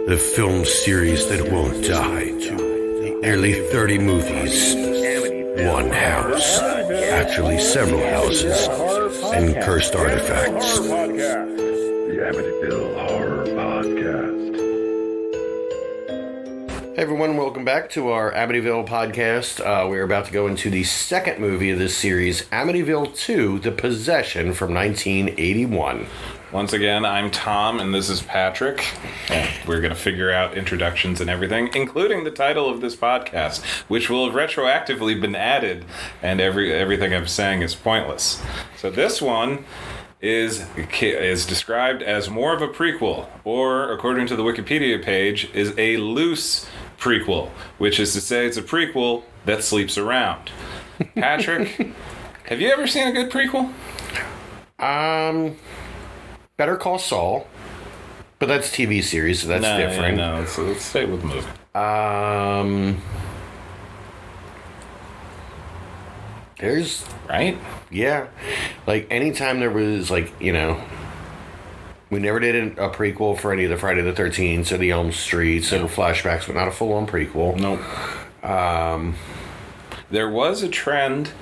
The film series that won't die. Nearly 30 movies. One house. Actually, several houses. And cursed artifacts. The Amityville Horror Podcast. Hey everyone, welcome back to our Amityville podcast. We're about to go into the second movie of this series, Amityville 2, The Possession from 1981. Once again, I'm Tom, and this is Patrick. We're going to figure out introductions and everything, including the title of this podcast, which will have retroactively been added, and everything I'm saying is pointless. So this one is described as more of a prequel, or, according to the Wikipedia page, is a loose prequel, which is to say it's a prequel that sleeps around. Patrick, have you ever seen a good prequel? Better Call Saul, but that's TV series, so that's different. No, let's stay with the movie. There's... Right? Yeah. Like, anytime there was, like, you know... We never did a prequel for any of the Friday the 13th or the Elm Streets or flashbacks, but not a full-on prequel. Nope. There was a trend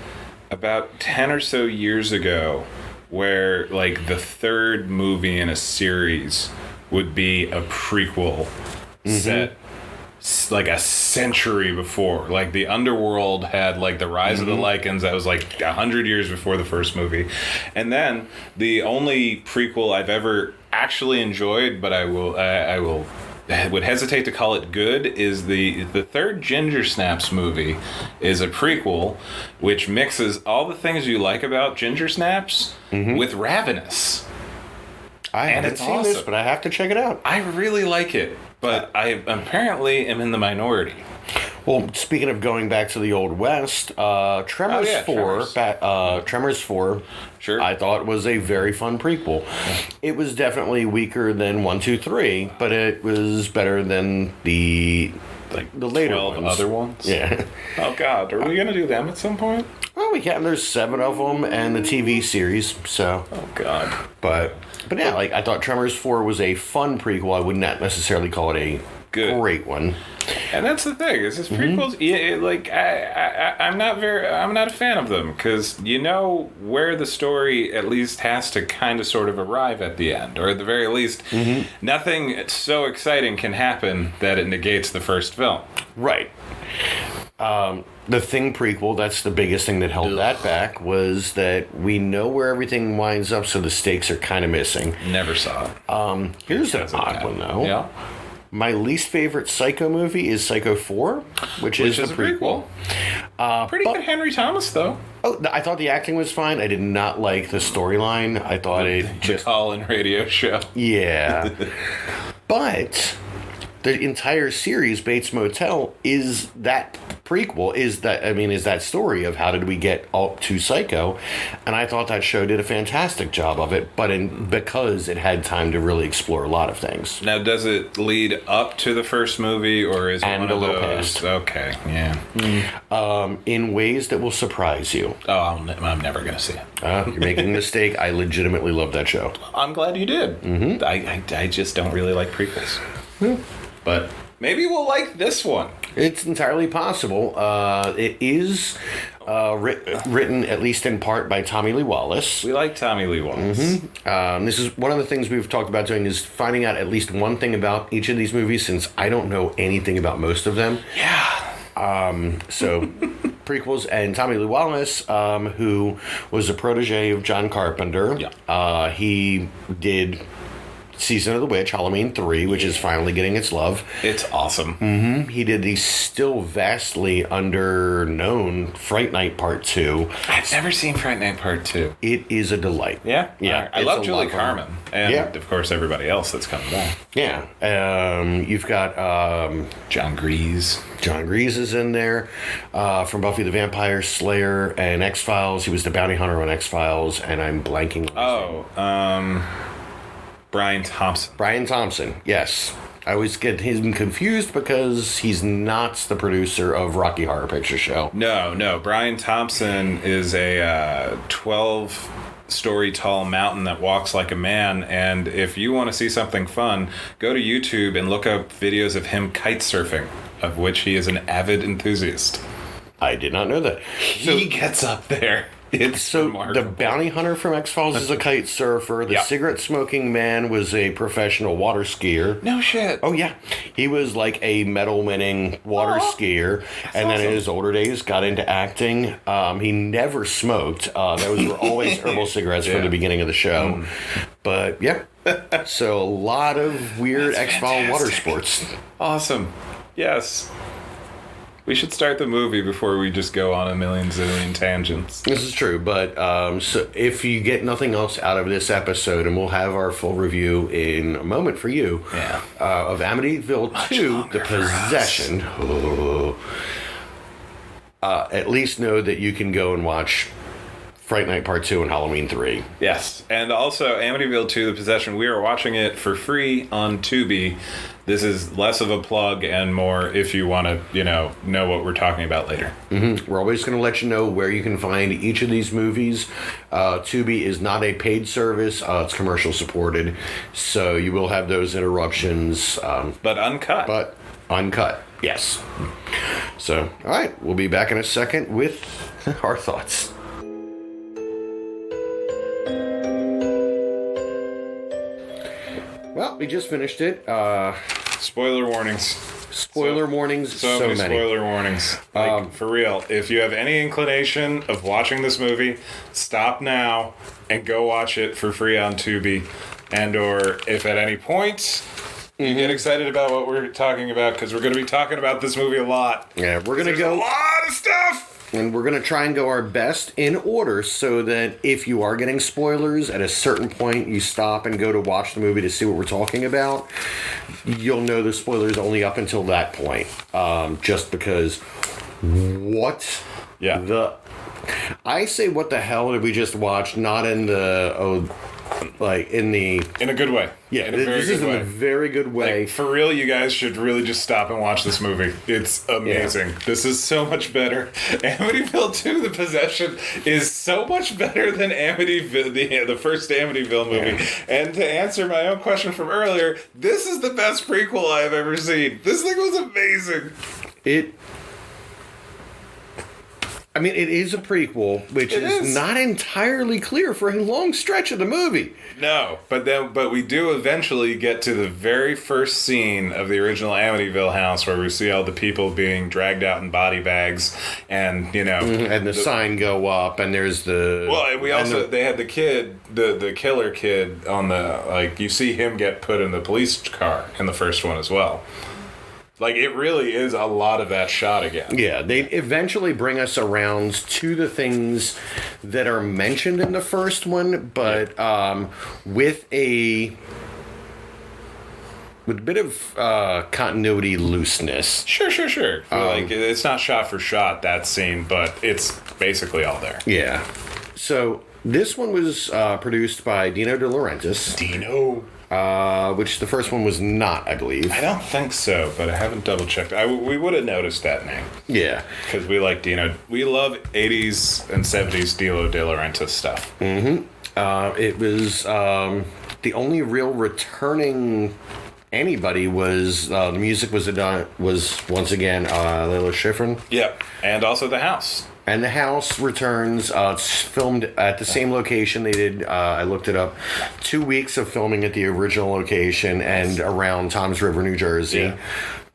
about 10 or so years ago where, like, the third movie in a series would be a prequel set like a century before. Like, the Underworld had, like, the Rise of the Lycans. That was, like, 100 years before the first movie. And then the only prequel I've ever actually enjoyed, but I would hesitate to call it good, is the third Ginger Snaps movie is a prequel which mixes all the things you like about Ginger Snaps with Ravenous. I haven't seen this, but I have to check it out. I really like it, but I apparently am in the minority. Well, speaking of going back to the Old West, Tremors 4, Tremors 4, sure, I thought was a very fun prequel. It was definitely weaker than 1, 2, 3, but it was better than the later 12 ones. Other ones? Yeah. Oh, God. Are we going to do them at some point? Well, we can. There's 7 of them and the TV series, so... Oh, God. But yeah, like, I thought Tremors 4 was a fun prequel. I would not necessarily call it a great one. And that's the thing, is this prequels, I'm not a fan of them, because you know where the story at least has to kind of sort of arrive at the end, or at the very least, nothing so exciting can happen that it negates the first film. Right. The Thing prequel, that's the biggest thing that held that back, was that we know where everything winds up, so the stakes are kind of missing. Never saw it. Here's an odd one, though. Yeah. My least favorite Psycho movie is Psycho 4, which is the prequel. Pretty good Henry Thomas, though. Oh, I thought the acting was fine. I did not like the storyline. I thought the call-in radio show. Yeah. But the entire series, Bates Motel, is that prequel, is that story of how did we get up to Psycho, and I thought that show did a fantastic job of it, because it had time to really explore a lot of things. Now, does it lead up to the first movie, or is it and one a of little those? past? Okay, yeah. In ways that will surprise you. Oh, I'm never going to see it. You're making a mistake. I legitimately love that show. I'm glad you did. I just don't really like prequels. But maybe we'll like this one. It's entirely possible. It is written, at least in part, by Tommy Lee Wallace. We like Tommy Lee Wallace. This is one of the things we've talked about doing, is finding out at least one thing about each of these movies, since I don't know anything about most of them. Yeah. So, prequels, and Tommy Lee Wallace, who was a protege of John Carpenter. Yeah. He did Season of the Witch, Halloween 3, which is finally getting its love. It's awesome. He did the still vastly under-known Fright Night Part 2. I've never seen Fright Night Part 2. It is a delight. Yeah? Yeah. I love Julie Carmen. And, of course, everybody else that's coming back. Yeah. You've got... John Grease. John Grease is in there. From Buffy the Vampire Slayer and X-Files. He was the bounty hunter on X-Files, and I'm blanking on his name. Brian Thompson. Brian Thompson, yes. I always get him confused because he's not the producer of Rocky Horror Picture Show. No. Brian Thompson is a 12 5-story tall mountain that walks like a man. And if you want to see something fun, go to YouTube and look up videos of him kite surfing, of which he is an avid enthusiast. I did not know that. So He gets up there. It's So the remarkable. bounty hunter from X-Files is a kite surfer. The Yeah. cigarette smoking man was a professional water skier. No shit. Oh yeah, he was like a medal-winning water skier, and then in awesome. his older days got into acting. He never smoked. Those were always herbal cigarettes from Yeah. the beginning of the show. But yeah, so a lot of weird That's X-File water fantastic. sports. Awesome. Yes. We should start the movie before we just go on a million zillion tangents. This is true, but so if you get nothing else out of this episode, and we'll have our full review in a moment for you, Yeah. of Amityville 2, longer The for us. Possession, at least know that you can go and watch Fright Night Part 2 and Halloween 3. Yes. And also, Amityville 2, The Possession, we are watching it for free on Tubi. This is less of a plug and more if you want to, know what we're talking about later. We're always going to let you know where you can find each of these movies. Tubi is not a paid service. It's commercial supported. So you will have those interruptions. But uncut. But uncut, yes. So, all right, we'll be back in a second with our thoughts. Well, we just finished it. Spoiler warnings. Spoiler warnings, So many spoiler warnings. For real, if you have any inclination of watching this movie, stop now and go watch it for free on Tubi. And or if at any point you get excited about what we're talking about, because we're going to be talking about this movie a lot. Yeah, we're going to There's go... a lot of stuff! And we're going to try and go our best in order so that if you are getting spoilers, at a certain point you stop and go to watch the movie to see what we're talking about. You'll know the spoilers only up until that point. Just because what Yeah. the... I say what the hell did we just watch, not in the... in a good way. Yeah, in a very this good is in way. a very good way. Like, for real, you guys should really just stop and watch this movie. It's amazing. Yeah. This is so much better. Amityville 2, The Possession, is so much better than Amityville, the first Amityville movie. Yeah. And to answer my own question from earlier, this is the best prequel I've ever seen. This thing was amazing. It is a prequel, which It is is. not entirely clear for a long stretch of the movie. No, but we do eventually get to the very first scene of the original Amityville house where we see all the people being dragged out in body bags and, And the sign go up, and there's the... Well, we also, they had the kid, the killer kid on the, you see him get put in the police car in the first one as well. It really is a lot of that shot again. Yeah, they eventually bring us around to the things that are mentioned in the first one, but with a bit of continuity looseness. Sure. It's not shot for shot, that scene, but it's basically all there. Yeah. So this one was produced by Dino De Laurentiis. Dino. Which the first one was not, I believe. I don't think so, but I haven't double checked. We would have noticed that name. Yeah. Because we like Dino. We love 80s and 70s Dino De Laurentiis stuff. Mm-hmm. It was the only real returning anybody was the music was once again Lila Schifrin. Yep. And also The House. And The House returns. It's filmed at the same location they did. I looked it up. 2 weeks of filming at the original location and around Toms River, New Jersey. Yeah.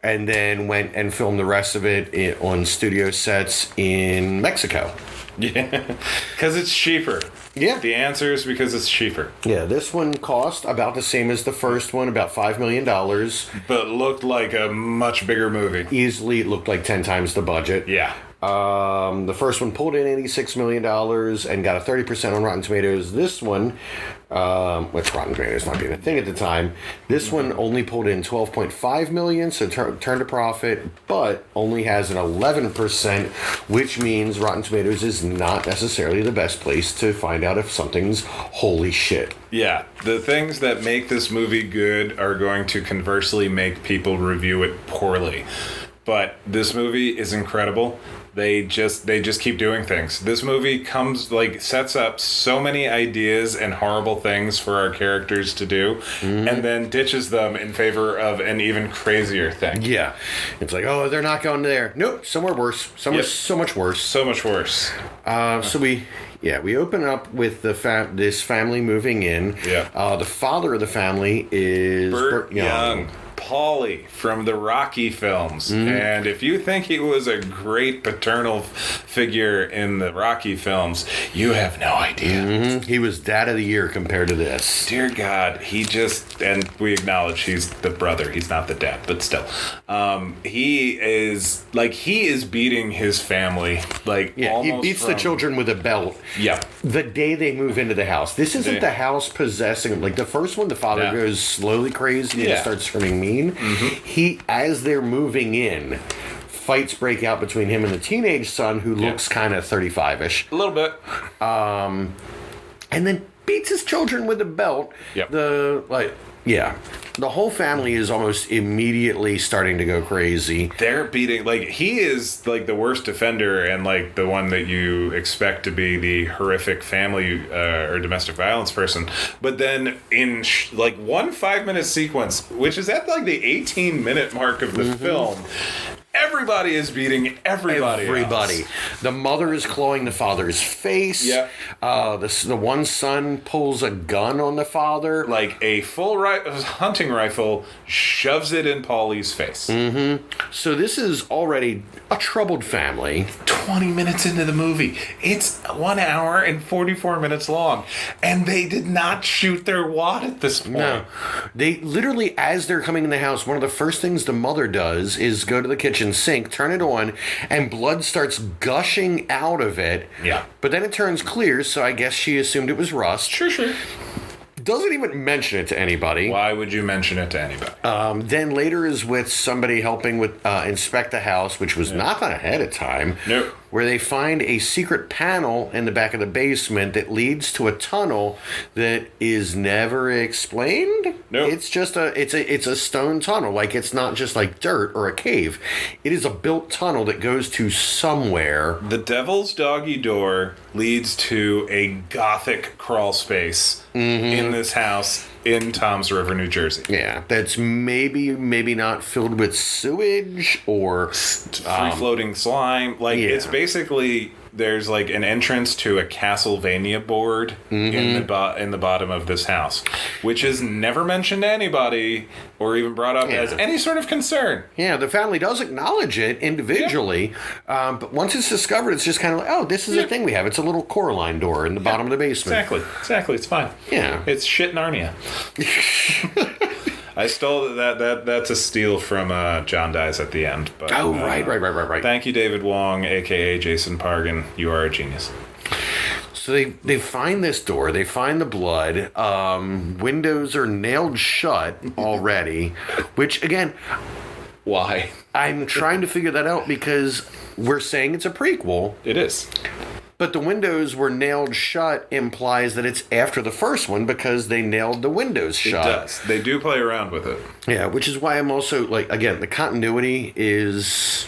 And then went and filmed the rest of it on studio sets in Mexico. Yeah. Because it's cheaper. Yeah. The answer is because it's cheaper. Yeah, this one cost about the same as the first one, about $5 million. But looked like a much bigger movie. Easily, it looked like 10 times the budget. Yeah. The first one pulled in $86 million and got a 30% on Rotten Tomatoes. This one, which Rotten Tomatoes not being a thing at the time, this one only pulled in $12.5 million, so turned a profit, but only has an 11%, which means Rotten Tomatoes is not necessarily the best place to find out if something's holy shit. Yeah, the things that make this movie good are going to conversely make people review it poorly. But this movie is incredible. They just keep doing things. This movie sets up so many ideas and horrible things for our characters to do, and then ditches them in favor of an even crazier thing. Yeah. It's like, oh, they're not going there. Nope, somewhere worse. Somewhere so much worse. So much worse. So we open up with this family moving in. Yeah. The father of the family is Burt Young. Paulie from the Rocky films. And if you think he was a great paternal figure in the Rocky films, you have no idea. He was Dad of the Year compared to this. Dear God, and we acknowledge he's the brother, he's not the dad, but still. He is beating his family. He beats the children with a belt. Yeah. The day they move into the house. This isn't the house possessing. Like the first one, the father goes slowly crazy and starts turning mean. He, as they're moving in, fights break out between him and the teenage son, who looks kind of 35-ish. A little bit. And then beats his children with a belt. Yep. The whole family is almost immediately starting to go crazy. They're beating, he is, the worst offender and, the one that you expect to be the horrific family or domestic violence person. But then in, 1 5-minute sequence, which is at, the 18-minute mark of the film, everybody is beating everybody else. The mother is clawing the father's face. Yeah. The one son pulls a gun on the father. A full hunting rifle, shoves it in Paulie's face. So this is already a troubled family. 20 minutes into the movie. It's 1 hour and 44 minutes long. And they did not shoot their wad at this point. No. They literally, as they're coming in the house, one of the first things the mother does is go to the kitchen sink, turn it on, and blood starts gushing out of it. Yeah. But then it turns clear, so I guess she assumed it was rust. Sure. Doesn't even mention it to anybody. Why would you mention it to anybody? Then later is with somebody helping with inspect the house, which was not done ahead of time. Nope. Where they find a secret panel in the back of the basement that leads to a tunnel that is never explained. Nope. It's just it's a stone tunnel. It's not just dirt or a cave. It is a built tunnel that goes to somewhere. The Devil's Doggy Door leads to a gothic crawl space in this house in Toms River, New Jersey. Yeah, that's maybe not filled with sewage or free-floating slime. It's basically, there's an entrance to a Castlevania board in the bottom of this house, which is never mentioned to anybody or even brought up as any sort of concern. Yeah, the family does acknowledge it individually, but once it's discovered, it's just kind of this is a thing we have. It's a little Coraline door in the bottom of the basement. Exactly. It's fine. Yeah. It's shit Narnia. I stole that's a steal from John Dies at the End. But, right. Thank you, David Wong, a.k.a. Jason Pargan. You are a genius. So they find this door. They find the blood. Windows are nailed shut already, which, again... Why? I'm trying to figure that out because we're saying it's a prequel. It is. But the windows were nailed shut implies that it's after the first one because they nailed the windows shut. It does. They do play around with it. Yeah, which is why I'm also, again, the continuity is...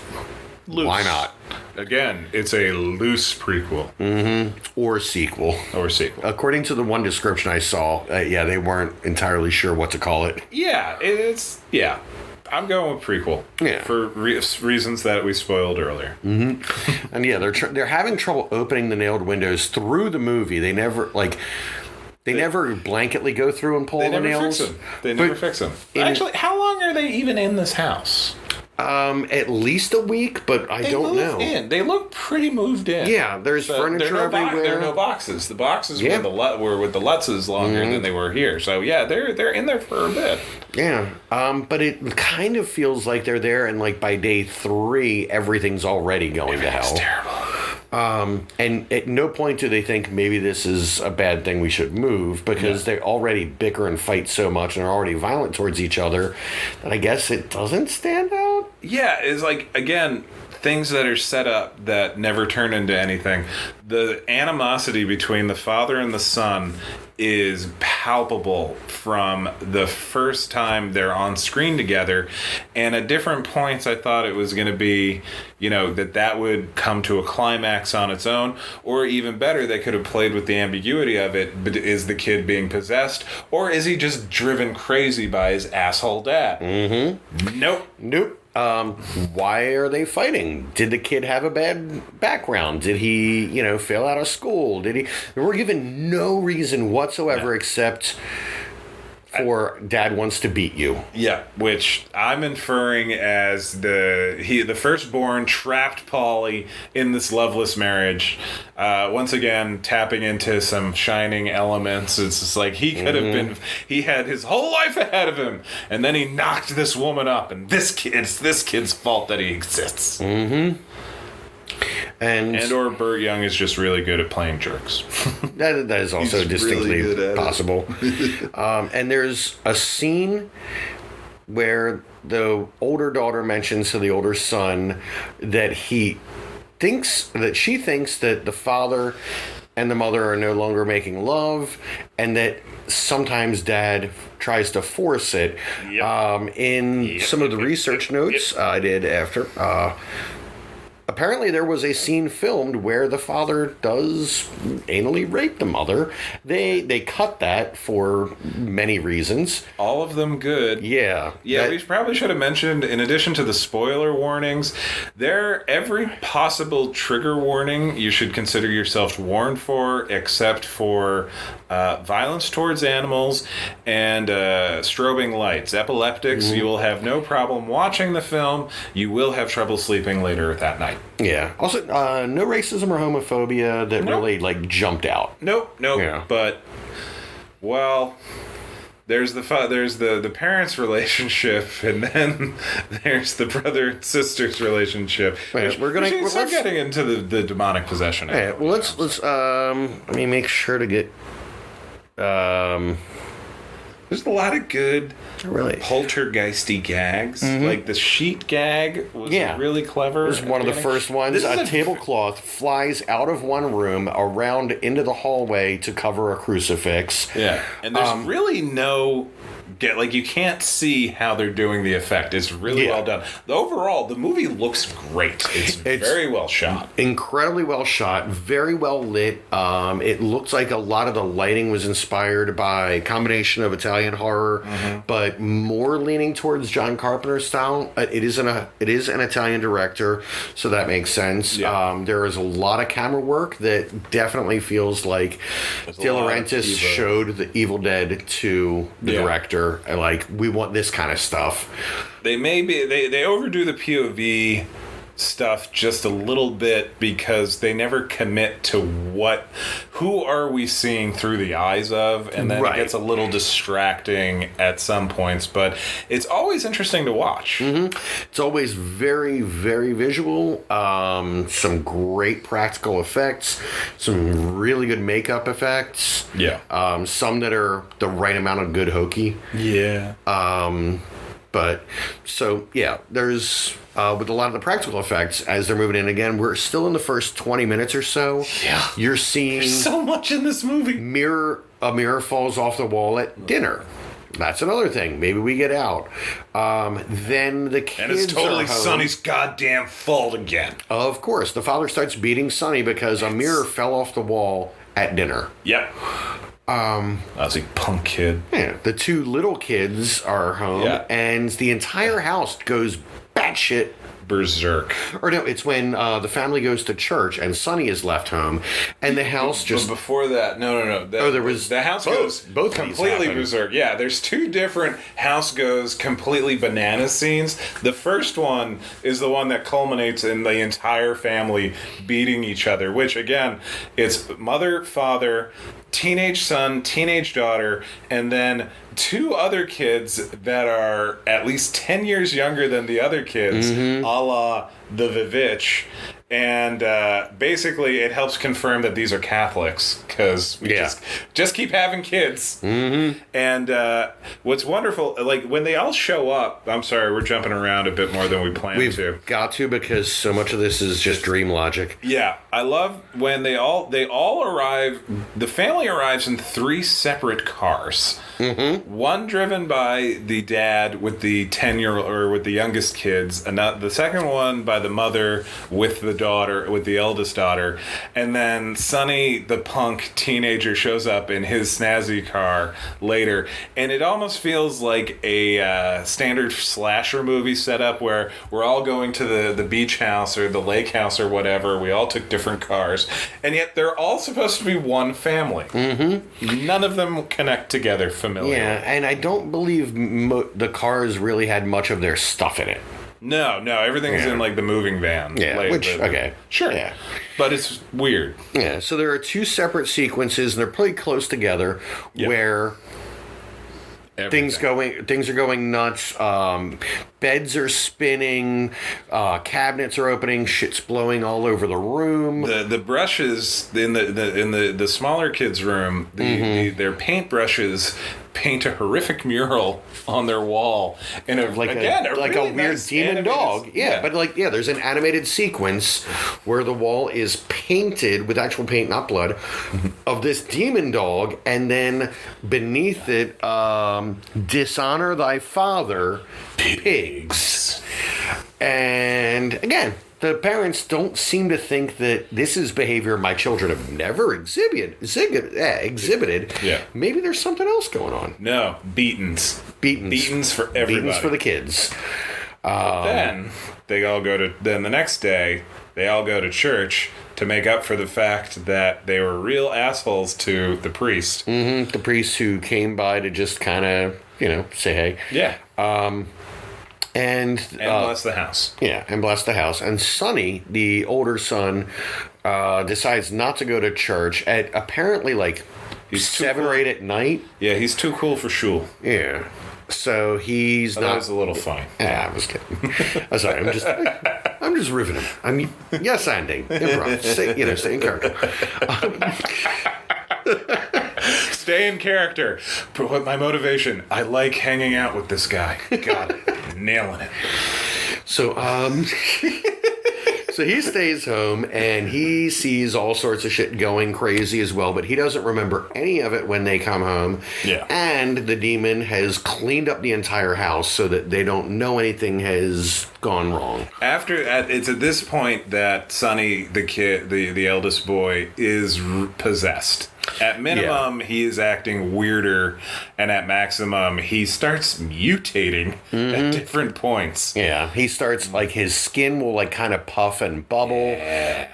Loose. Why not? Again, it's a loose prequel. Or sequel. According to the one description I saw, they weren't entirely sure what to call it. Yeah, I'm going with prequel. Yeah. For reasons that we spoiled earlier. And they're having trouble opening the nailed windows through the movie. They never never blanketly go through and pull the nails. They never fix them. Actually, how long are they even in this house? At least a week, but I don't know. They look pretty moved in. Yeah, there's furniture everywhere. There are no boxes. The boxes were with the Lutzes longer than they were here. So yeah, they're in there for a bit. Yeah, but it kind of feels like they're there, and by day 3, everything's already going to hell. It's terrible. And at no point do they think maybe this is a bad thing, we should move, because they already bicker and fight so much and are already violent towards each other that I guess it doesn't stand out. Yeah, it's again, things that are set up that never turn into anything. The animosity between the father and the son is palpable from the first time they're on screen together, and at different points I thought it was going to be, that would come to a climax on its own, or even better, they could have played with the ambiguity of it. But is the kid being possessed, or is he just driven crazy by his asshole dad? Nope. Why are they fighting? Did the kid have a bad background? Did he, fail out of school? We're given no reason whatsoever except for dad wants to beat you. Yeah, which I'm inferring as the firstborn trapped Polly in this loveless marriage. Once again, tapping into some shining elements. It's just like he could have he had his whole life ahead of him, and then he knocked this woman up, and it's this kid's fault that he exists. And or Burt Young is just really good at playing jerks. that is also distinctly really possible. And there's a scene where the older daughter mentions to the older son that she thinks that the father and the mother are no longer making love, and that sometimes dad tries to force it. Some of the research notes I did after. Apparently, there was a scene filmed where the father does anally rape the mother. They cut that for many reasons. All of them good. Yeah. We probably should have mentioned, in addition to the spoiler warnings, every possible trigger warning you should consider yourself warned for, except for violence towards animals and strobing lights. Epileptics, you will have no problem watching the film. You will have trouble sleeping later that night. Yeah. Also, no racism or homophobia that really jumped out. Nope. Yeah. But there's the parents' relationship, and then there's the brother and sister's relationship. We're getting into the demonic possession. Yeah. Well, let's let me make sure to get. There's a lot of good poltergeisty gags. Like the sheet gag was really clever. It was one of the first ones. A tablecloth flies out of one room around into the hallway to cover a crucifix. Yeah. And there's really no... you can't see how they're doing the effect. It's really well done. Overall, the movie looks great. It's very well shot. Incredibly well shot. Very well lit. It looks like a lot of the lighting was inspired by a combination of Italian horror, but more leaning towards John Carpenter's style. It is an Italian director, so that makes sense. Yeah. There is a lot of camera work that definitely feels like De Laurentiis showed The Evil Dead to the director. We want this kind of stuff. They overdo the POV stuff just a little bit because they never commit to who are we seeing through the eyes of, and then it gets a little distracting at some points, but it's always interesting to watch. It's always very, very visual. Some great practical effects, some really good makeup effects. Some that are the right amount of good hokey. But so there's with a lot of the practical effects as they're moving in again, we're still in the first 20 minutes or so. You're seeing there's so much in this movie. A mirror falls off the wall at dinner. That's another thing. Maybe we get out. Then the kids and it's totally are home. Sonny's goddamn fault again. Of course, the father starts beating Sonny because a mirror fell off the wall at dinner. Ozzy punk kid. Yeah, the two little kids are home, and the entire house goes batshit berserk. Or no, it's when the family goes to church and Sonny is left home, and the house just... But before that, no. There was... The house goes both completely berserk. Yeah, there's two different house goes completely bananas scenes. The first one is the one that culminates in the entire family beating each other, which, again, it's mother, father, teenage son, teenage daughter, and then two other kids that are at least 10 years younger than the other kids, a la the Vivitch. And basically, it helps confirm that these are Catholics because we just keep having kids. Mm-hmm. And what's wonderful, like when they all show up. I'm sorry, we're jumping around a bit more than we planned to. We've got to because so much of this is just dream logic. Yeah, I love when they all arrive. The family arrives in 3 separate cars. Mm-hmm. One driven by the dad with the 10-year-old or with the youngest kids, and the second one by the mother with the daughter, with the eldest daughter, and then Sonny, the punk teenager, shows up in his snazzy car later, and it almost feels like a standard slasher movie setup where we're all going to the beach house or the lake house or whatever. We all took different cars, and yet they're all supposed to be one family. Mm-hmm. None of them connect together familiarly. Yeah, and I don't believe the cars really had much of their stuff in it. No, everything's in like the moving van. Yeah, okay. Sure. Yeah. But it's weird. Yeah, so there are 2 separate sequences, and they're pretty close together, where things are going nuts. Beds are spinning, cabinets are opening, shit's blowing all over the room. The brushes in the smaller kids' room, their paint brushes paint a horrific mural on their wall in a weird nice demon dog. But there's an animated sequence where the wall is painted with actual paint, not blood, of this demon dog, and then beneath it, dishonor thy father, pigs. And again, the parents don't seem to think that this is behavior my children have never exhibited. Yeah. Maybe there's something else going on. No, beatings for everybody. Beatings for the kids. Then the next day, they all go to church to make up for the fact that they were real assholes to the priest. Mm-hmm, the priest who came by to just kind of, say hey. Yeah. And bless the house. Yeah, and bless the house. And Sonny, the older son, decides not to go to church at apparently he's 7 or 8 at night. Yeah, he's too cool for shul. Yeah. So he's not. That was a little funny. Yeah, I was kidding. I'm sorry. I'm just riffing him. Yes, ending. Improv. Stay in character. Stay in character. But my motivation, I like hanging out with this guy. Got it. Nailing it. So, so he stays home and he sees all sorts of shit going crazy as well, but he doesn't remember any of it when they come home. Yeah. And the demon has cleaned up the entire house so that they don't know anything has gone wrong. It's at this point that Sonny, the kid, the eldest boy, is possessed. At minimum, he is acting weirder, and at maximum, he starts mutating at different points. Yeah, he starts, his skin will, kind of puff and bubble. Yeah.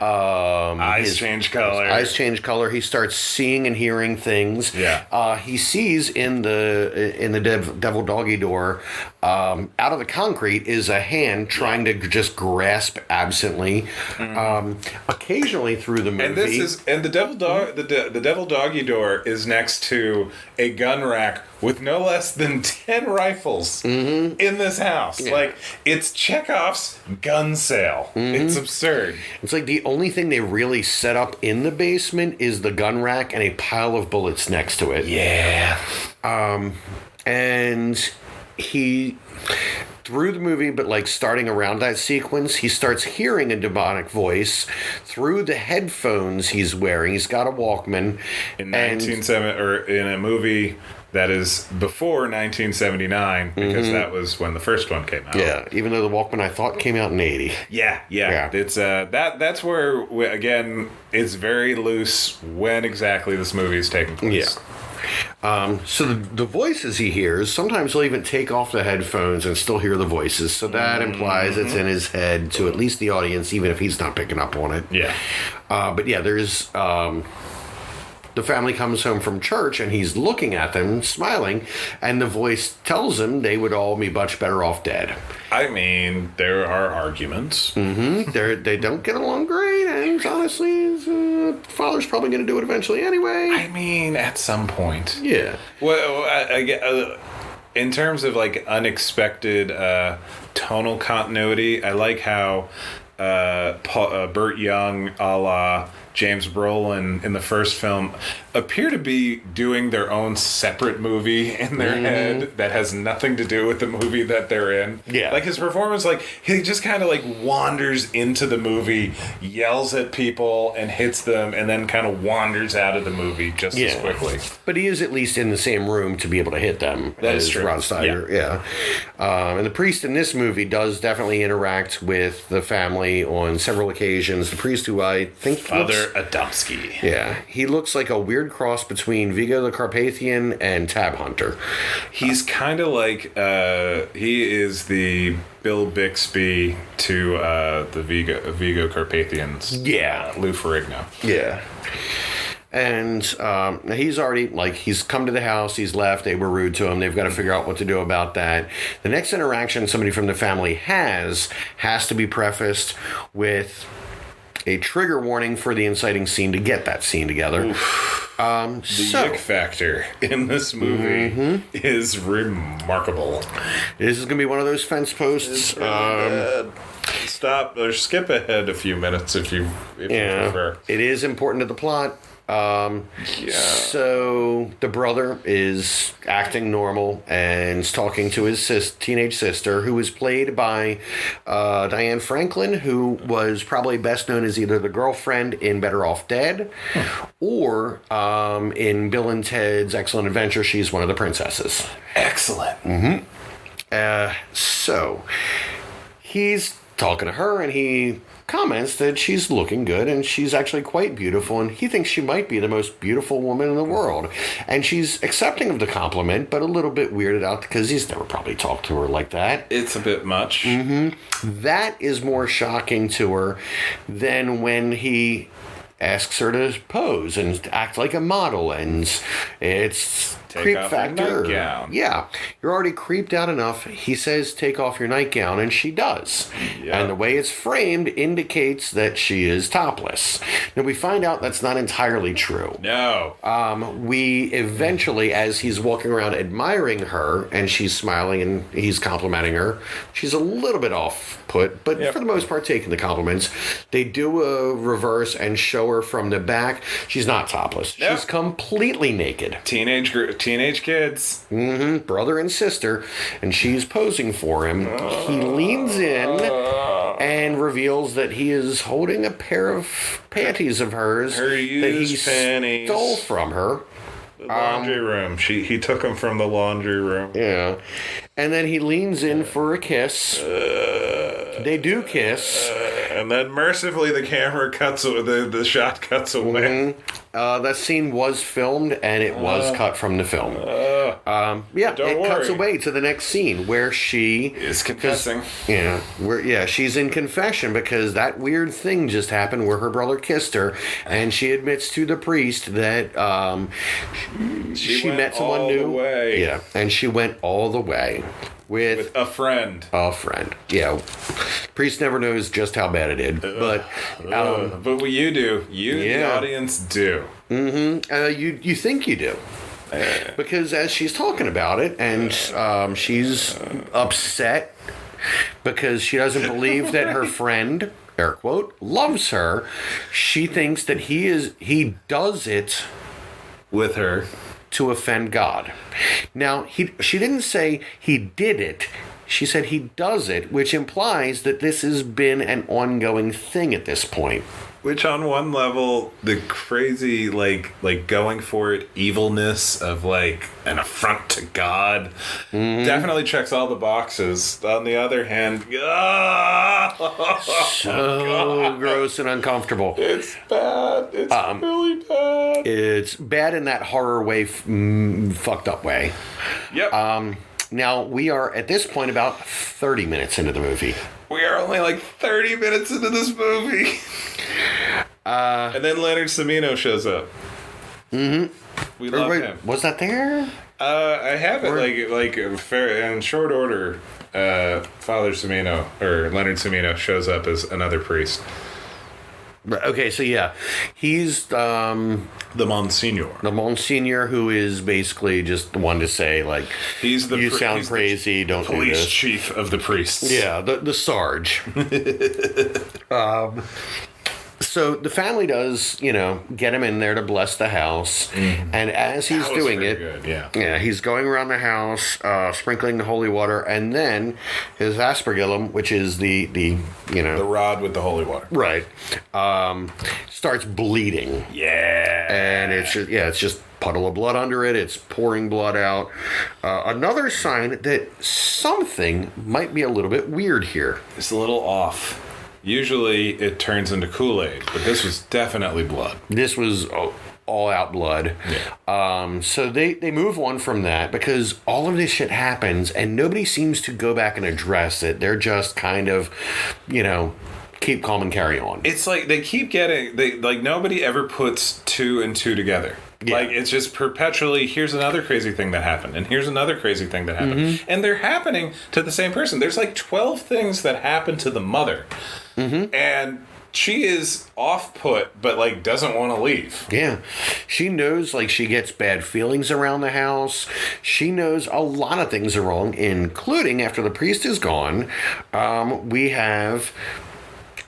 Eyes change color. He starts seeing and hearing things. Yeah. He sees in the devil doggy door, out of the concrete is a hand trying to just grasp absently. Occasionally through the movie. And the devil doggy door is next to a gun rack with no less than 10 rifles in this house. Yeah. It's Chekhov's gun sale. It's absurd. It's the only thing they really set up in the basement is the gun rack and a pile of bullets next to it. Yeah. And he, through the movie, but starting around that sequence, he starts hearing a demonic voice through the headphones he's wearing. He's got a Walkman. In a movie that is before 1979, because that was when the first one came out. Yeah, even though the Walkman I thought came out in 80. Yeah. It's that's where again it's very loose when exactly this movie is taking place. Yeah. So the voices he hears, sometimes he'll even take off the headphones and still hear the voices. So that implies it's in his head to at least the audience, even if he's not picking up on it. Yeah. But yeah, there's the family comes home from church and he's looking at them, smiling, and the voice tells him they would all be much better off dead. I mean, there are arguments. They don't get along great, and honestly, father's probably going to do it eventually anyway. I mean, at some point. Yeah. Well, in terms of unexpected tonal continuity, I like how Burt Young, a la James Brolin in the first film, appear to be doing their own separate movie in their head that has nothing to do with the movie that they're in. Yeah. Like his performance, like he just kind of like wanders into the movie, yells at people and hits them, and then kind of wanders out of the movie just as quickly. But he is at least in the same room to be able to hit them. That is true. Ron Steiger, yeah. And the priest in this movie does definitely interact with the family on several occasions. The priest, who I think Father Adamski. Yeah, he looks like a weird cross between Vigo the Carpathian and Tab Hunter. He's kind of like he is the Bill Bixby to the Vigo Carpathians. Yeah, Lou Ferrigno. Yeah. And he's already, he's come to the house, he's left, they were rude to him, they've got to figure out what to do about that. The next interaction somebody from the family has to be prefaced with a trigger warning for the inciting scene to get that scene together. The yick factor in this movie is remarkable. This is going to be one of those fence posts. Stop or skip ahead a few minutes if you prefer. It is important to the plot. So the brother is acting normal and is talking to his teenage sister, who is played by Diane Franklin, who was probably best known as either the girlfriend in Better Off Dead or in Bill and Ted's Excellent Adventure. She's one of the princesses. Excellent. So he's talking to her, and he comments that she's looking good and she's actually quite beautiful, and he thinks she might be the most beautiful woman in the world. And she's accepting of the compliment, but a little bit weirded out because he's never probably talked to her like that. It's a bit much. That is more shocking to her than when he asks her to pose and act like a model, and it's creep factor. Nightgown. Yeah, you're already creeped out enough. He says, "Take off your nightgown," and she does. Yeah. And the way it's framed indicates that she is topless. Now we find out that's not entirely true. No. We eventually, as he's walking around admiring her and she's smiling and he's complimenting her, she's a little bit off put, but for the most part taking the compliments. They do a reverse and show her from the back. She's not topless. Yep. She's completely naked. Teenage kids. Brother and sister, and she's posing for him. He leans in and reveals that he is holding a pair of panties of hers Her that used he panties. stole from her. The laundry room. He took them from the laundry room. Yeah. And then he leans in for a kiss. They do kiss. And then mercifully the camera cuts, the shot cuts away. That scene was filmed, and it was cut from the film. Cuts away to the next scene where she is confessing. She's in confession because that weird thing just happened where her brother kissed her, and she admits to the priest that she met someone new. The way. Yeah, and she went all the way. With a friend. Yeah. Priest never knows just how bad it is. But what you do. The audience do. You think you do. Because as she's talking about it, and she's upset because she doesn't believe that her friend, air quote, loves her, she thinks that he does it With her. to offend God. Now, she didn't say he did it. She said he does it, which implies that this has been an ongoing thing at this point. Which on one level, the crazy, like going for it evilness of like an affront to God definitely checks all the boxes. On the other hand, So gross and uncomfortable. it's bad. It's really bad. It's bad in that horror way, fucked up way. Yep. Now, we are at this point about 30 minutes into the movie. We are only like 30 minutes into this movie. And then Leonard Samino shows up. We love him. Was that there? I have it like in short order. Father Samino or Leonard Samino shows up as another priest. Okay, so yeah, he's The Monsignor. the Monsignor who is basically just the one to say, like, He's the you sound he's crazy, the don't do police this. chief of the priests. Yeah, the Sarge. So the family does, get him in there to bless the house. And as he's That was doing very it, good, yeah. yeah, he's going around the house, sprinkling the holy water, and then his aspergillum, which is the The rod with the holy water. right, starts bleeding. Yeah. And it's just puddle of blood under it. It's pouring blood out. Another sign that something might be a little bit weird here. It's a little off. Usually it turns into Kool-Aid, but this was definitely blood. This was all out blood. Yeah. So they move on from that because all of this shit happens and nobody seems to go back and address it. They're just kind of, keep calm and carry on. It's like they keep getting nobody ever puts two and two together. Yeah. Like it's just perpetually here's another crazy thing that happened and here's another crazy thing that happened. And they're happening to the same person. There's like 12 things that happen to the mother. And she is off put but like doesn't want to leave. Yeah. She knows she gets bad feelings around the house. She knows a lot of things are wrong, including after the priest is gone, we have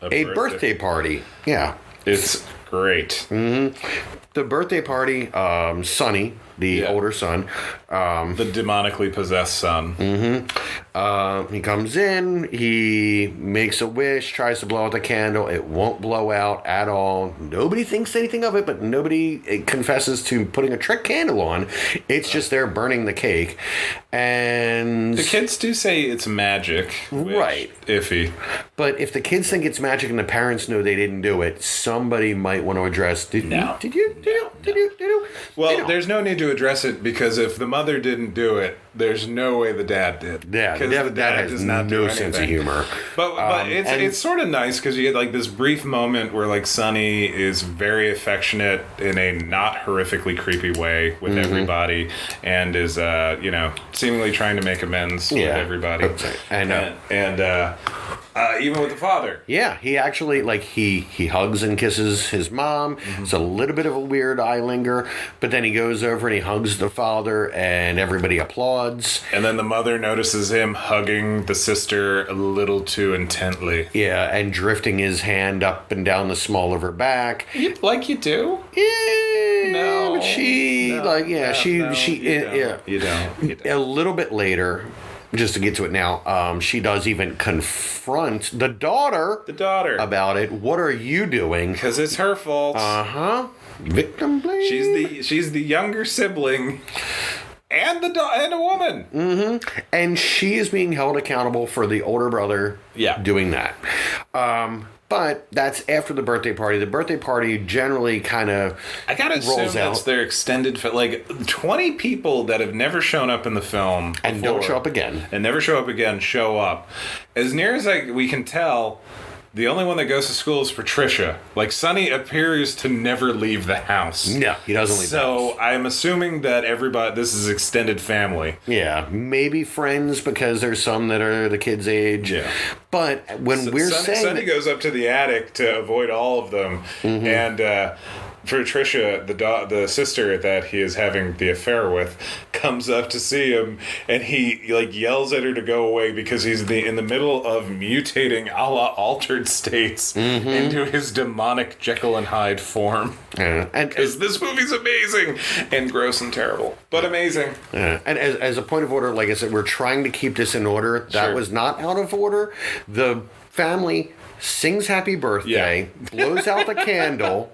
a birthday party. Yeah. It's great. The birthday party, Sonny, the older son. The demonically possessed son. He comes in, he makes a wish, tries to blow out the candle. It won't blow out at all. Nobody thinks anything of it, but nobody confesses to putting a trick candle on. It's just there burning the cake. And The kids do say it's magic. Which, Right. Iffy. but if the kids think it's magic and the parents know they didn't do it, somebody might want to address, Did you? Well, there's no need to address it because if the mother didn't do it, there's no way the dad did. Yeah, because the dad has no sense of humor. But it's sort of nice because you get like this brief moment where like Sonny is very affectionate in a not horrifically creepy way with everybody and is seemingly trying to make amends with everybody. Okay. And even with the father. yeah, he actually he hugs and kisses his mom. It's a little bit of a weird eye linger, but then he goes over and he hugs the father, and everybody applauds. And then the mother notices him hugging the sister a little too intently. Yeah, and drifting his hand up and down the small of her back. Like you do? Yeah, No. but she No, You don't. a little bit later. Just to get to it now, she does even confront the daughter about it. What are you doing? Because it's her fault. Victim blame. She's the younger sibling, and and a woman. And she is being held accountable for the older brother doing that. But that's after the birthday party. The birthday party generally kind of I gotta assume that's their extended 20 people that have never shown up in the film and don't show up again. And never show up again show up. As near as we can tell, the only one that goes to school is Patricia. Like, Sonny appears to never leave the house. No, he doesn't leave the house. So I'm assuming that this is extended family. Yeah, maybe friends because there's some that are the kids' age. Yeah. But when Sonny goes up to the attic to avoid all of them, and Patricia, the sister that he is having the affair with, comes up to see him, and he yells at her to go away because he's in the middle of mutating a la Altered States into his demonic Jekyll and Hyde form. And Because this movie's amazing and gross and terrible, but amazing. And as a point of order, like I said, we're trying to keep this in order. That was not out of order. The family sings happy birthday, blows out the candle,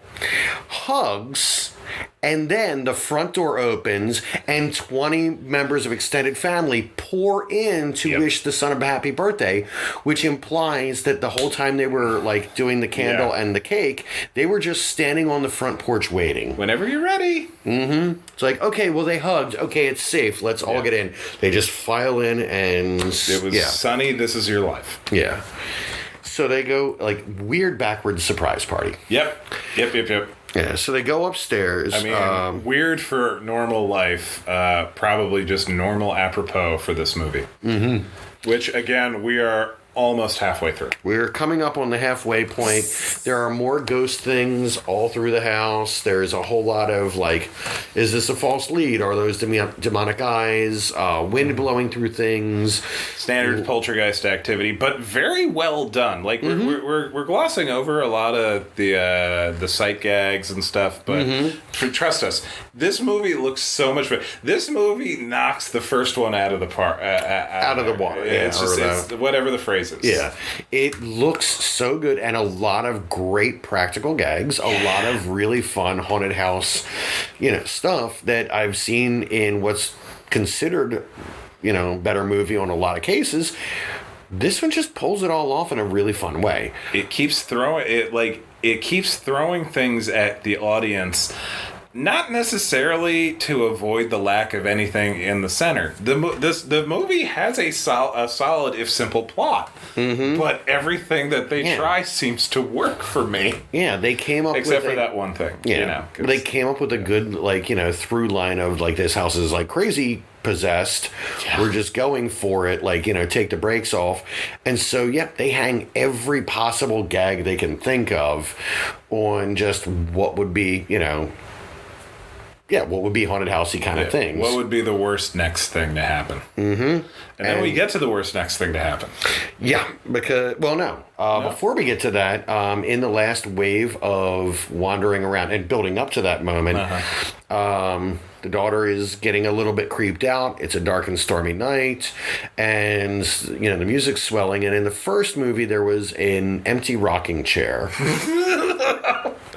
hugs, and then the front door opens and 20 members of extended family pour in to wish the son a happy birthday, which implies that the whole time they were doing the candle and the cake, they were just standing on the front porch waiting. Whenever you're ready. It's like, okay, well, they hugged. Okay, it's safe. Let's all get in. They just file in and... It was Sonny, this is your life. Yeah. So they go, weird backwards surprise party. Yep. Yeah, so they go upstairs. I mean, weird for normal life. Probably just normal apropos for this movie. Which, again, we are almost halfway through. We're coming up on the halfway point. There are more ghost things all through the house. There's a whole lot of, like, is this a false lead? Are those demonic eyes? Wind blowing through things. Standard poltergeist activity, but very well done. Like, we're glossing over a lot of the sight gags and stuff, but trust us, this movie looks so much better. This movie knocks the first one out of the park. Out of the water. Yeah, it's whatever the phrase is. Yeah. It looks so good, and a lot of great practical gags, a lot of really fun haunted house, stuff that I've seen in what's considered, better movie on a lot of cases. This one just pulls it all off in a really fun way. It keeps throwing things at the audience. Not necessarily to avoid the lack of anything in the center. The movie has a solid, if simple, plot. But everything that they try seems to work for me. Yeah, they came up except for that one thing. Yeah, they came up with a good, through line of, this house is, crazy possessed. Yeah. We're just going for it, take the brakes off. And so, they hang every possible gag they can think of on just what would be, what would be haunted housey kind of things. What would be the worst next thing to happen? And then we get to the worst next thing to happen. Yeah, because, before we get to that, in the last wave of wandering around and building up to that moment, the daughter is getting a little bit creeped out. It's a dark and stormy night, and, the music's swelling. And in the first movie, there was an empty rocking chair.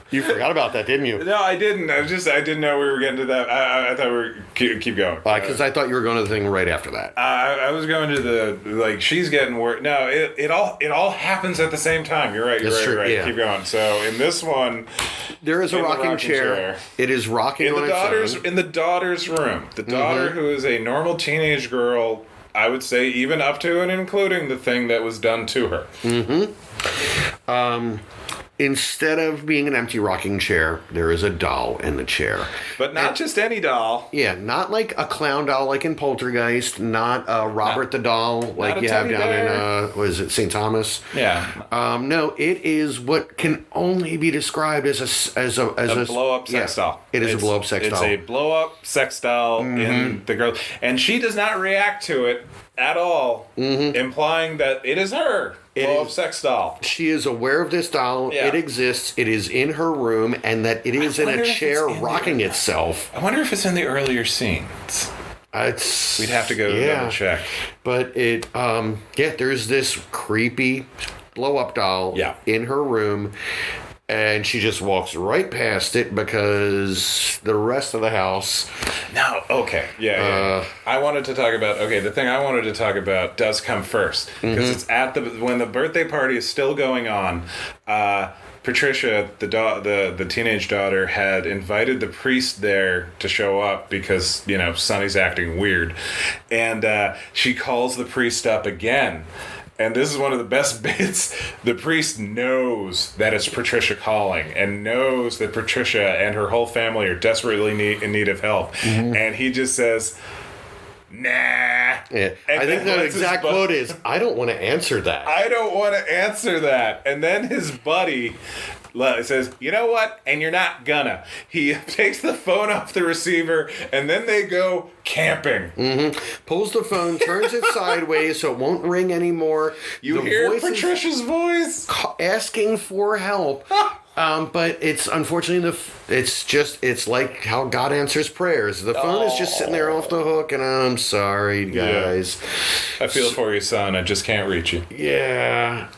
You forgot about that, didn't you? No, I didn't. I didn't know we were getting to that. I thought we were keep going. Because I thought you were going to the thing right after that. I was going to the she's getting worse. No, it all happens at the same time. You're right. You're right. Yeah. Keep going. So in this one, there is a rocking chair. It is rocking on its own. In the daughter's room. The daughter, who is a normal teenage girl, I would say, even up to and including the thing that was done to her. Instead of being an empty rocking chair, there is a doll in the chair. But not just any doll. Yeah, not like a clown doll like in Poltergeist, not Robert the doll like you have down in, what is it, St. Thomas? Yeah. No, it is what can only be described as a blow-up sex doll. It's a blow-up sex doll. It's a blow-up sex doll in the girl. And she does not react to it at all, implying that it is her. Blow-up sex doll. She is aware of this doll. Yeah. It exists. It is in her room, and that it is in a chair rocking itself. I wonder if it's in the earlier scenes. We'd have to go double check. But it, there's this creepy blow-up doll in her room. And she just walks right past it because the rest of the house... No, okay. Yeah. I wanted to talk about... Okay, the thing I wanted to talk about does come first. Because it's when the birthday party is still going on, Patricia, the teenage daughter, had invited the priest there to show up because, Sonny's acting weird. And she calls the priest up again. And this is one of the best bits. The priest knows that it's Patricia calling and knows that Patricia and her whole family are desperately in need of help. And he just says, nah. Yeah. I think the exact quote is, I don't want to answer that. I don't want to answer that. And then his buddy says, you know what? And you're not gonna. He takes the phone off the receiver, and then they go camping. Pulls the phone, turns it sideways so it won't ring anymore. You hear Patricia's voice asking for help. But it's unfortunately it's like how God answers prayers. The phone is just sitting there off the hook, and I'm sorry, guys. Yeah. I feel for you, son. I just can't reach you. Yeah.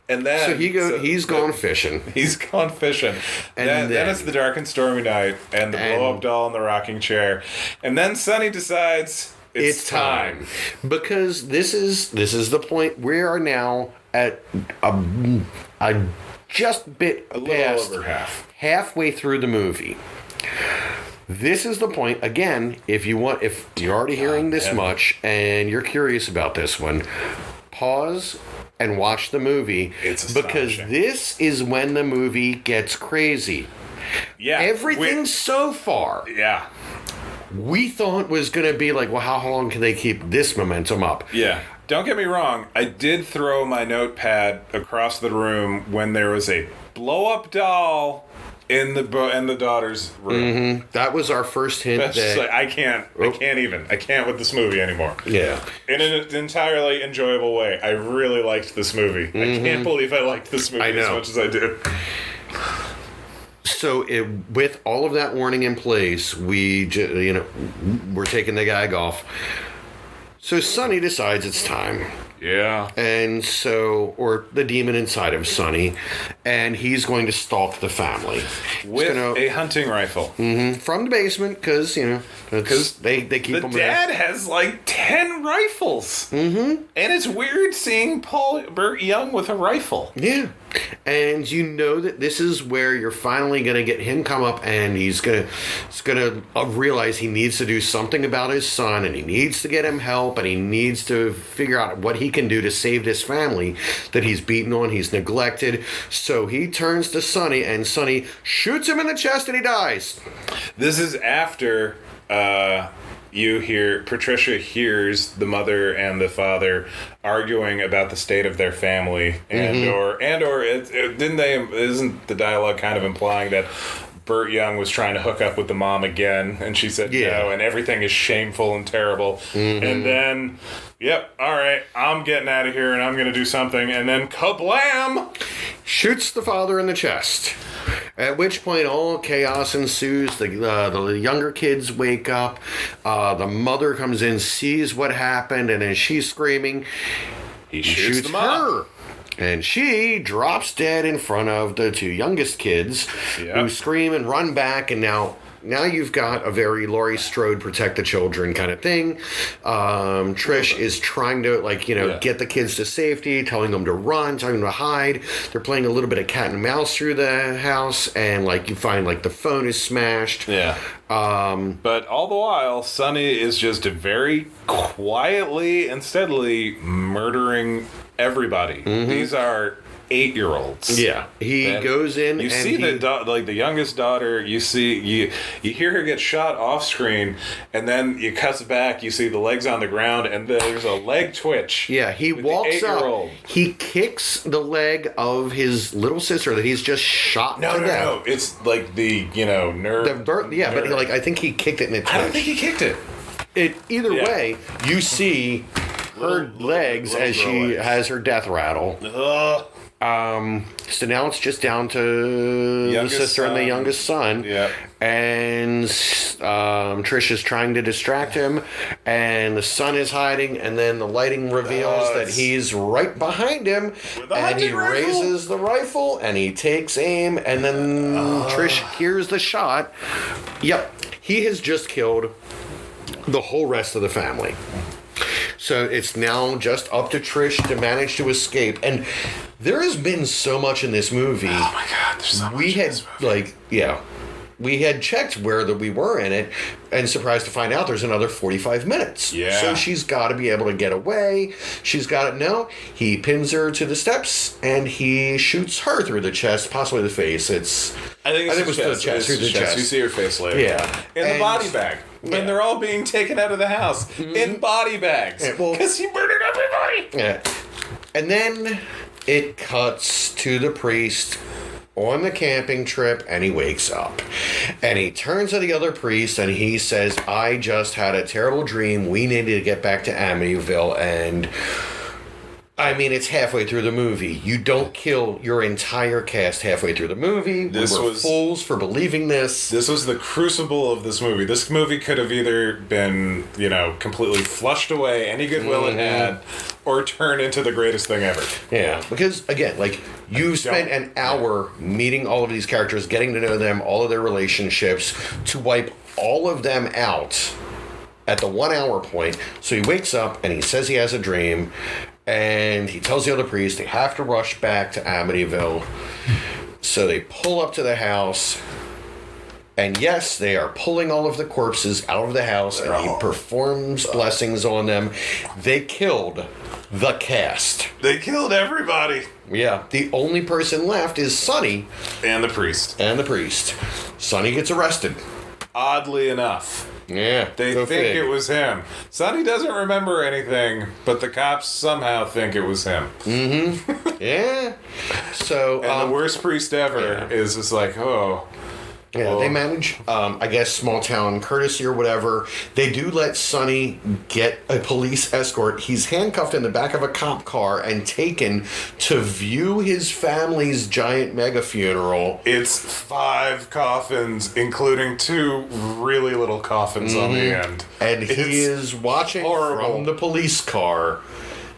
And then he's gone fishing. He's gone fishing. And then it's the dark and stormy night, and the blow-up doll in the rocking chair, and then Sonny decides it's time. Because this is the point. We are now at a just bit a little over halfway through the movie. This is the point, again, if you're already hearing this much and you're curious about this one, pause and watch the movie, because this is when the movie gets crazy. Yeah. Everything so far. Yeah. We thought was going to be like, well, how long can they keep this momentum up? Yeah. Don't get me wrong. I did throw my notepad across the room when there was a blow-up doll in the daughter's room. That was our first hint. That's just like, I can't with this movie anymore. Yeah. In an entirely enjoyable way. I really liked this movie. I can't believe I liked this movie as much as I did. So with all of that warning in place, we're taking the gag off. So Sonny decides it's time. Yeah. And or the demon inside of Sonny, and he's going to stalk the family. With a hunting rifle. From the basement, because, they keep the them dad has like 10 rifles. And it's weird seeing Burt Young with a rifle. Yeah. And you know that this is where you're finally going to get him come up, and he's going to realize he needs to do something about his son, and he needs to get him help, and he needs to figure out what he can do to save this family that he's beaten on, he's neglected. So he turns to Sonny, and Sonny shoots him in the chest, and he dies. This is after Patricia hears the mother and the father arguing about the state of their family, isn't the dialogue kind of implying that Burt Young was trying to hook up with the mom again, and she said no, and everything is shameful and terrible. And then, all right, I'm getting out of here, and I'm going to do something, and then kablam! Shoots the father in the chest. At which point, all chaos ensues. The younger kids wake up. The mother comes in, sees what happened, and as she's screaming, he shoots the mom. her. And she drops dead in front of the two youngest kids, who scream and run back. And now you've got a very Laurie Strode protect the children kind of thing. Trish is trying to get the kids to safety, telling them to run, telling them to hide. They're playing a little bit of cat and mouse through the house, and you find the phone is smashed. Yeah. But all the while, Sonny is just very quietly and steadily murdering everybody. These are 8-year-olds. Yeah, he goes in. You see the youngest daughter. You hear her get shot off screen, and then you cuts back. You see the legs on the ground, and there's a leg twitch. Yeah, he walks up. He kicks the leg of his little sister that he's just shot to death. No. It's like the nerve. But I think he kicked it in its I don't think he kicked it. Either way, you see her legs as she has her death rattle. So now it's just down to the sister and the youngest son. Yeah. And Trish is trying to distract him, and the son is hiding, and then the lighting reveals that he's right behind him, and he raises the rifle, and he takes aim, and then Trish hears the shot. Yep. He has just killed the whole rest of the family. So it's now just up to Trish to manage to escape. And there has been so much in this movie. Oh my God, there's so much in this movie. We had checked where we were in it, and surprised to find out there's another 45 minutes. Yeah. So she's got to be able to get away. She's got it. No, he pins her to the steps, and he shoots her through the chest, possibly the face. I think it was the chest. Through the chest. You see her face later. Yeah. In the body bag. When they're all being taken out of the house. In body bags. Because he murdered everybody. Yeah. And then it cuts to the priest on the camping trip, and he wakes up. And he turns to the other priest, and he says, I just had a terrible dream. We needed to get back to Amityville. And I mean, it's halfway through the movie. You don't kill your entire cast halfway through the movie. We were fools for believing this. This was the crucible of this movie. This movie could have either been, completely flushed away, any goodwill it had, or turned into the greatest thing ever. Yeah, because, again, you spent an hour meeting all of these characters, getting to know them, all of their relationships, to wipe all of them out at the 1 hour point. So he wakes up, and he says he has a dream, and he tells the other priest they have to rush back to Amityville. So they pull up to the house, and yes, they are pulling all of the corpses out of the house, and he performs blessings on them. They killed the cast. They killed everybody. Yeah, the only person left is Sonny. And the priest. Sonny gets arrested. Oddly enough. Yeah. They go think fig. it was him. Sonny doesn't remember anything, but the cops somehow think it was him. Yeah. So And the worst priest ever is just like, oh. yeah, they manage, I guess, small town courtesy or whatever. They do let Sonny get a police escort. He's handcuffed in the back of a cop car and taken to view his family's giant mega funeral. It's 5 coffins, including 2 really little coffins on the end. And he is watching horrible. from the police car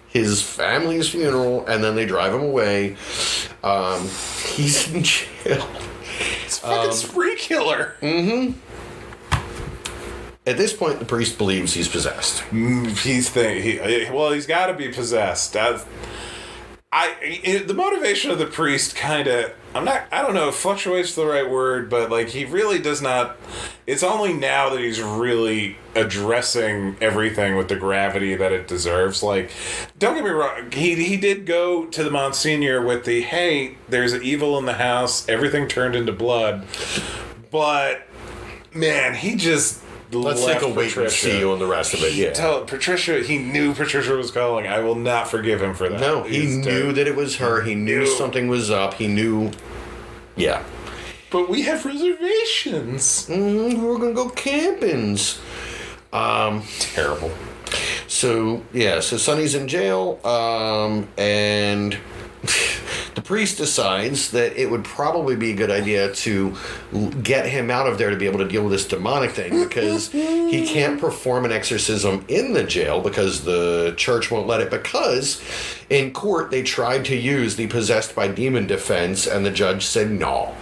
his family's funeral, and then they drive him away. He's in jail. It's fucking spree killer. At this point, the priest believes he's possessed. He's got to be possessed. The motivation of the priest kind of, I don't know if fluctuates the right word, but like he really does not. It's only now that he's really addressing everything with the gravity that it deserves. Like, don't get me wrong, he did go to the Monsignor with the, hey, there's evil in the house, everything turned into blood, but man, he just. Let's take a wait and see on the rest of it. Yeah. Tell Patricia, he knew Patricia was calling. I will not forgive him for that. No, he knew that it was her. He knew something was up. He knew. Yeah. But we have reservations. We're gonna go campings. Terrible. So Sonny's in jail, and the priest decides that it would probably be a good idea to get him out of there to be able to deal with this demonic thing, because he can't perform an exorcism in the jail because the church won't let it, because in court they tried to use the possessed by demon defense and the judge said no.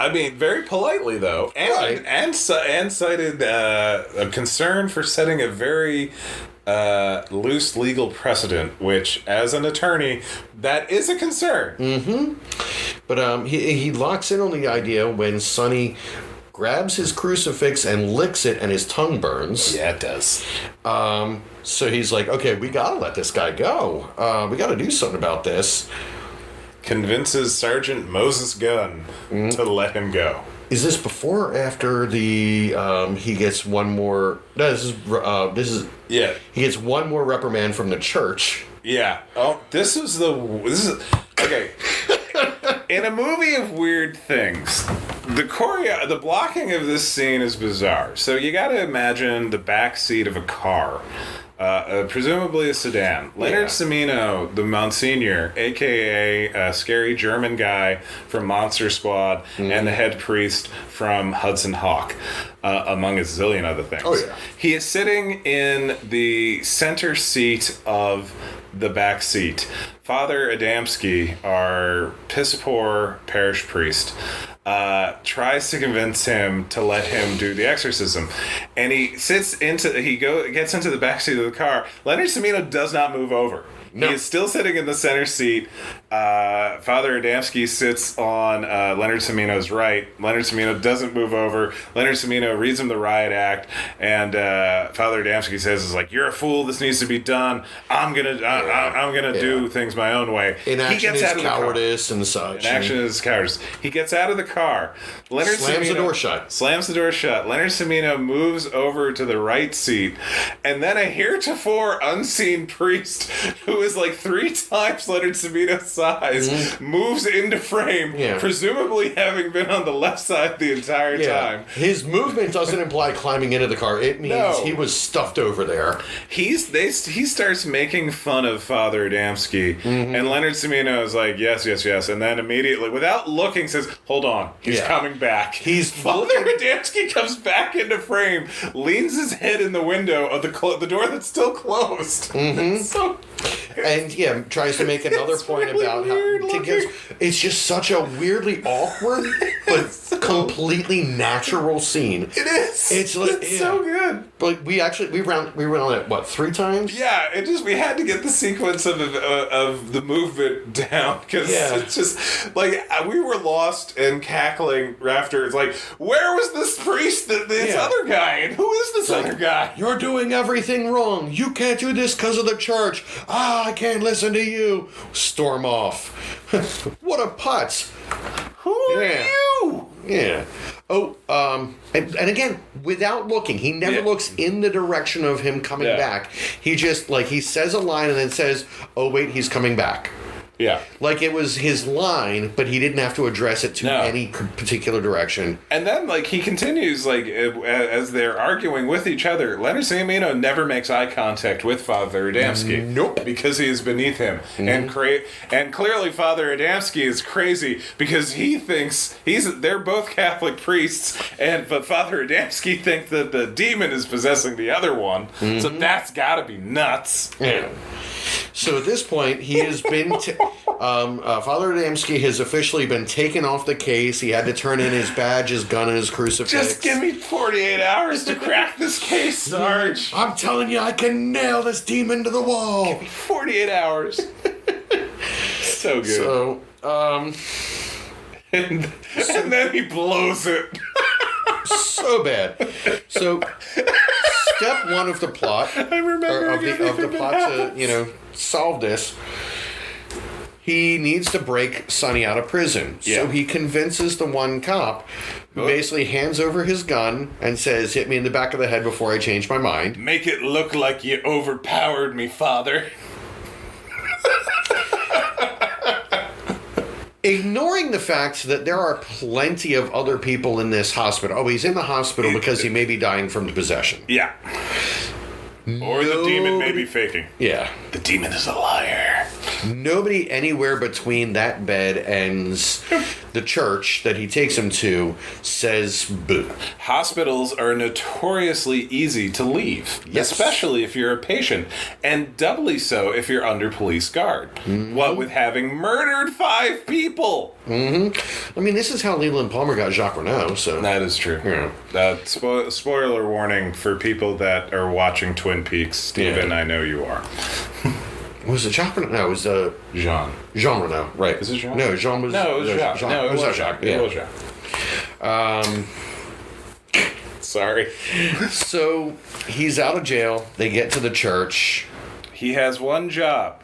I mean, very politely though, and cited a concern for setting a very loose legal precedent, which, as an attorney, that is a concern. But he locks in on the idea when Sonny grabs his crucifix and licks it and his tongue burns. Yeah, it does. So he's like, okay, we gotta let this guy go. We gotta do something about this. Convinces Sergeant Moses Gunn to let him go. Is this before or after the he gets one more? No, this is Yeah. He gets one more reprimand from the church. Yeah. Oh, this is okay. In a movie of weird things, the blocking of this scene is bizarre. So you got to imagine the back seat of a car. Presumably a sedan. Leonard Cimino, the Monsignor, a.k.a. scary German guy from Monster Squad, and the head priest from Hudson Hawk, among a zillion other things. Oh, yeah. He is sitting in the center seat of the back seat. Father Adamski, our piss-poor parish priest, tries to convince him to let him do the exorcism, and he gets into the backseat of the car. Leonard Cimino does not move over. No. He is still sitting in the center seat. Father Adamski sits on Leonard Cimino's right. Leonard Cimino doesn't move over. Leonard Cimino reads him the riot act, and Father Adamski says, "You're a fool. This needs to be done. I'm gonna do things my own way." Inaction is cowardice and such. Inaction is cowardice. He gets out of the car. Slams the door shut. Leonard Cimino moves over to the right seat, and then a heretofore unseen priest who is like 3 times Leonard Cimino's size moves into frame, presumably having been on the left side the entire time. His movement doesn't imply climbing into the car. It means he was stuffed over there. He starts making fun of Father Adamski, and Leonard Cimino is like, yes, and then immediately, without looking, says, hold on, he's coming back. Father Adamski comes back into frame, leans his head in the window of the door that's still closed. And tries to make another point really about how it's just such a weirdly awkward but completely natural scene. It is. It's so good. But we went on it 3 times? Yeah, we had to get the sequence of the movement down, because it's just like we were lost and cackling after. It's like, where was this priest, this other guy, and who is this other guy? You're doing everything wrong. You can't do this because of the church. I can't listen to you. Storm off. What a putz. Who are you? Yeah. And again, without looking, he never looks in the direction of him coming back. He just, like, he says a line and then says, oh, wait, he's coming back. Yeah. Like, it was his line, but he didn't have to address it to any particular direction. And then, like, he continues, like, as they're arguing with each other, Leonard Samino never makes eye contact with Father Adamski. Nope. Because he is beneath him. Mm-hmm. And clearly Father Adamski is crazy because he thinks they're both Catholic priests, but Father Adamski thinks that the demon is possessing the other one. Mm-hmm. So that's gotta be nuts. Yeah. So at this point, he has been... Father Adamski has officially been taken off the case. He had to turn in his badge, his gun, and his crucifix. Just give me 48 hours to crack this case, Sarge. I'm telling you, I can nail this demon to the wall. Give me 48 hours. So good. So, and then he blows it. So bad. So, step one of the plot, I remember of the plot to, solve this, he needs to break Sonny out of prison. Yeah. So he convinces the one cop, who basically hands over his gun and says, hit me in the back of the head before I change my mind. Make it look like you overpowered me, Father. Ignoring the fact that there are plenty of other people in this hospital. Oh, he's in the hospital because he may be dying from the possession. Yeah. Or the demon may be faking. Yeah. The demon is a liar. Nobody anywhere between that bed and the church that he takes him to says boo. Hospitals are notoriously easy to leave, especially if you're a patient, and doubly so if you're under police guard. Mm-hmm. What with having murdered 5 people. Mm-hmm. I mean, this is how Leland Palmer got Jacques Renault, so... That is true. Yeah. Spoiler warning for people that are watching Twin Peaks. Steven, I know you are. Was it Jacques Renault? No, it was Jean. Jean Renault, right. Is it Jean? No, Jean was... No, it was Jacques. Jean. No, it was Jacques. It was Jacques. Sorry. So, he's out of jail. They get to the church. He has one job,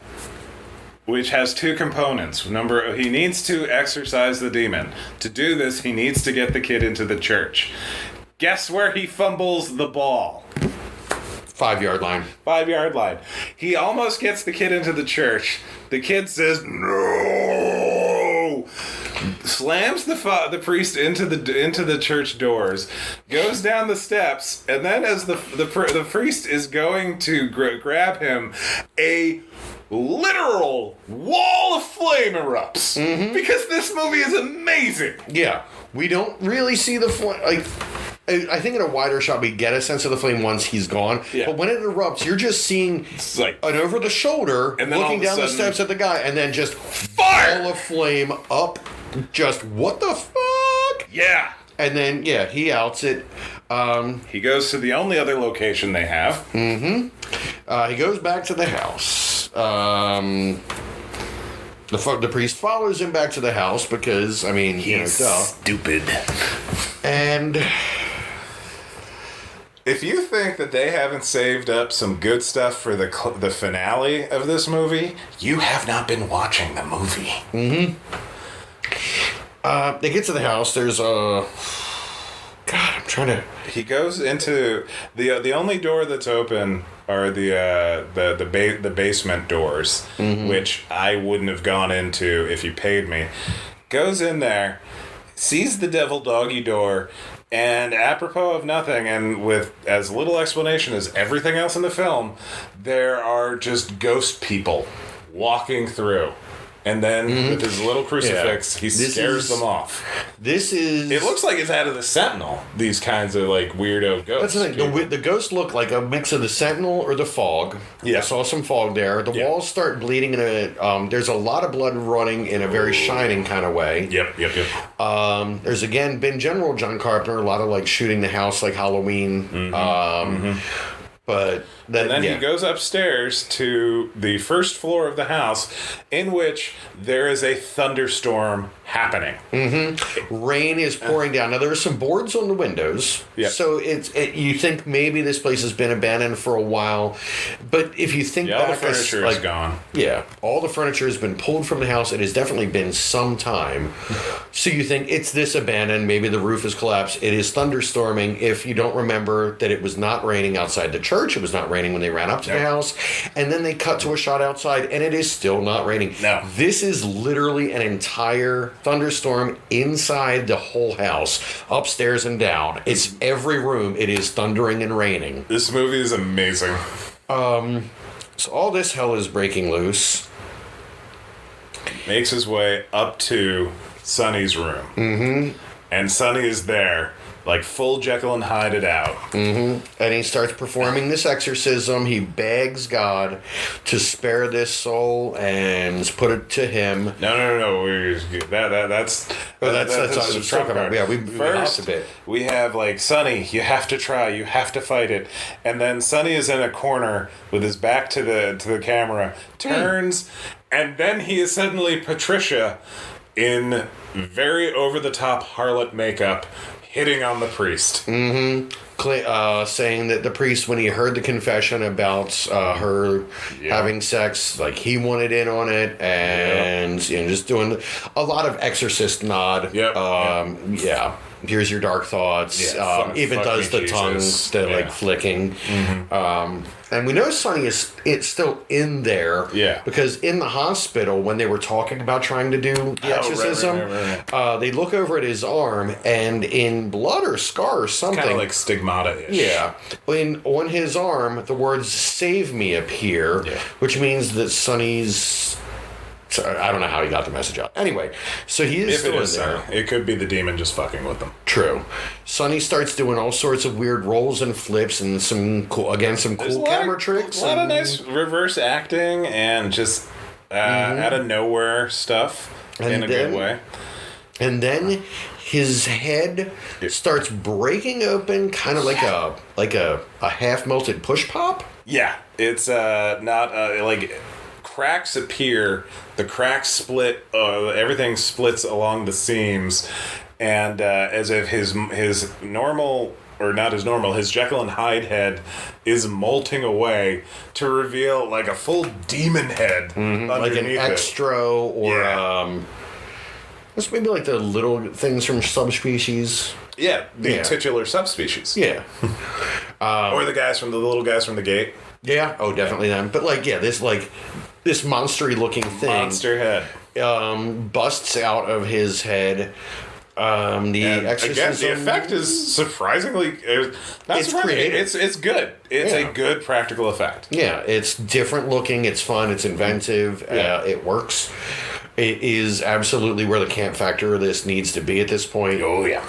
which has 2 components. He needs to exorcise the demon. To do this, he needs to get the kid into the church. Guess where he fumbles the ball? 5-yard line. 5-yard line. He almost gets the kid into the church. The kid says, no! Slams the priest into the church doors, goes down the steps, and then as the priest is going to grab him, a literal wall of flame erupts. Mm-hmm. Because this movie is amazing. Yeah. We don't really see the flame. I think in a wider shot we get a sense of the flame once he's gone. Yeah. But when it erupts, you're just seeing an over the shoulder and looking down the steps at the guy, and then just fire! Ball of flame up. Just what the fuck? Yeah. And then he outs it. He goes to the only other location they have. Mm-hmm. He goes back to the house. The priest follows him back to the house because, he's stupid. And if you think that they haven't saved up some good stuff for the finale of this movie, you have not been watching the movie. Mm-hmm. They get to the house. There's a... God, I'm trying to... He goes into... The only door that's open are the basement doors, mm-hmm. which I wouldn't have gone into if you paid me. Goes in there, sees the devil doggy door, and apropos of nothing, and with as little explanation as everything else in the film, there are just ghost people walking through. And then with his little crucifix, he scares them off. It looks like it's out of the Sentinel, these kinds of weirdo ghosts. That's the thing. The ghosts look like a mix of the Sentinel or the fog. Yeah. I saw some fog there. The walls start bleeding there's a lot of blood running in a very shining kind of way. Yep. There's again been general John Carpenter, a lot of shooting the house like Halloween. Mm-hmm. But And then he goes upstairs to the first floor of the house, in which there is a thunderstorm happening. Rain is pouring down. Now, there are some boards on the windows. Yep. So you think maybe this place has been abandoned for a while. But if you think All the back... furniture is gone. Yeah. All the furniture has been pulled from the house. It has definitely been some time. So you think it's this abandoned. Maybe the roof has collapsed. It is thunderstorming. If you don't remember that it was not raining outside the church. It was not raining when they ran up to the house. And then they cut to a shot outside, and it is still not raining. No. This is literally an entire thunderstorm inside the whole house, upstairs and down. It's every room. It is thundering and raining. This movie is amazing. So all this hell is breaking loose. Makes his way up to Sonny's room. Mm-hmm. And Sonny is there, like full Jekyll and Hyde it out. Mm-hmm. And he starts performing this exorcism. He begs God to spare this soul and put it to him. No. That's what I was talking about. Yeah, we First, hopped a bit. We have like, Sonny, you have to try, you have to fight it. And then Sonny is in a corner with his back to the camera, turns, and then he is suddenly Patricia in very over-the-top harlot makeup, hitting on the priest. Mm-hmm. Saying that the priest, when he heard the confession about her having sex, like he wanted in on it, and just doing a lot of exorcist nod. Yeah. Here's your dark thoughts. Even does the tongue like flicking. Mm-hmm. And we know Sonny it's still in there. Yeah. Because in the hospital, when they were talking about trying to do the exorcism, right. They look over at his arm, and in blood or scar or something. Kind of like stigmata-ish. Yeah. On his arm, the words "Save Me" appear, which means that Sonny's... I don't know how he got the message out. Anyway, so he is still in there. It could be the demon just fucking with them. True. Sonny starts doing all sorts of weird rolls and flips and some cool camera tricks. A lot of nice reverse acting and just out of nowhere stuff in a good way. And then his head starts breaking open, kind of like a half melted push pop. Yeah, it's not like. Cracks appear, the cracks split, everything splits along the seams, and as if his normal, or not as normal, his Jekyll and Hyde head is molting away to reveal like a full demon head underneath like an extra, or this maybe like the little things from Subspecies. Yeah, the titular subspecies. Yeah. Or the little guys from the gate. Yeah, definitely them. But this monstery looking thing. Monster head. Busts out of his head. Exorcism. Again, the effect is surprisingly... It's creative. It's good. It's a good practical effect. Yeah, it's different looking. It's fun. It's inventive. It works. It is absolutely where the camp factor of this needs to be at this point. Oh, yeah.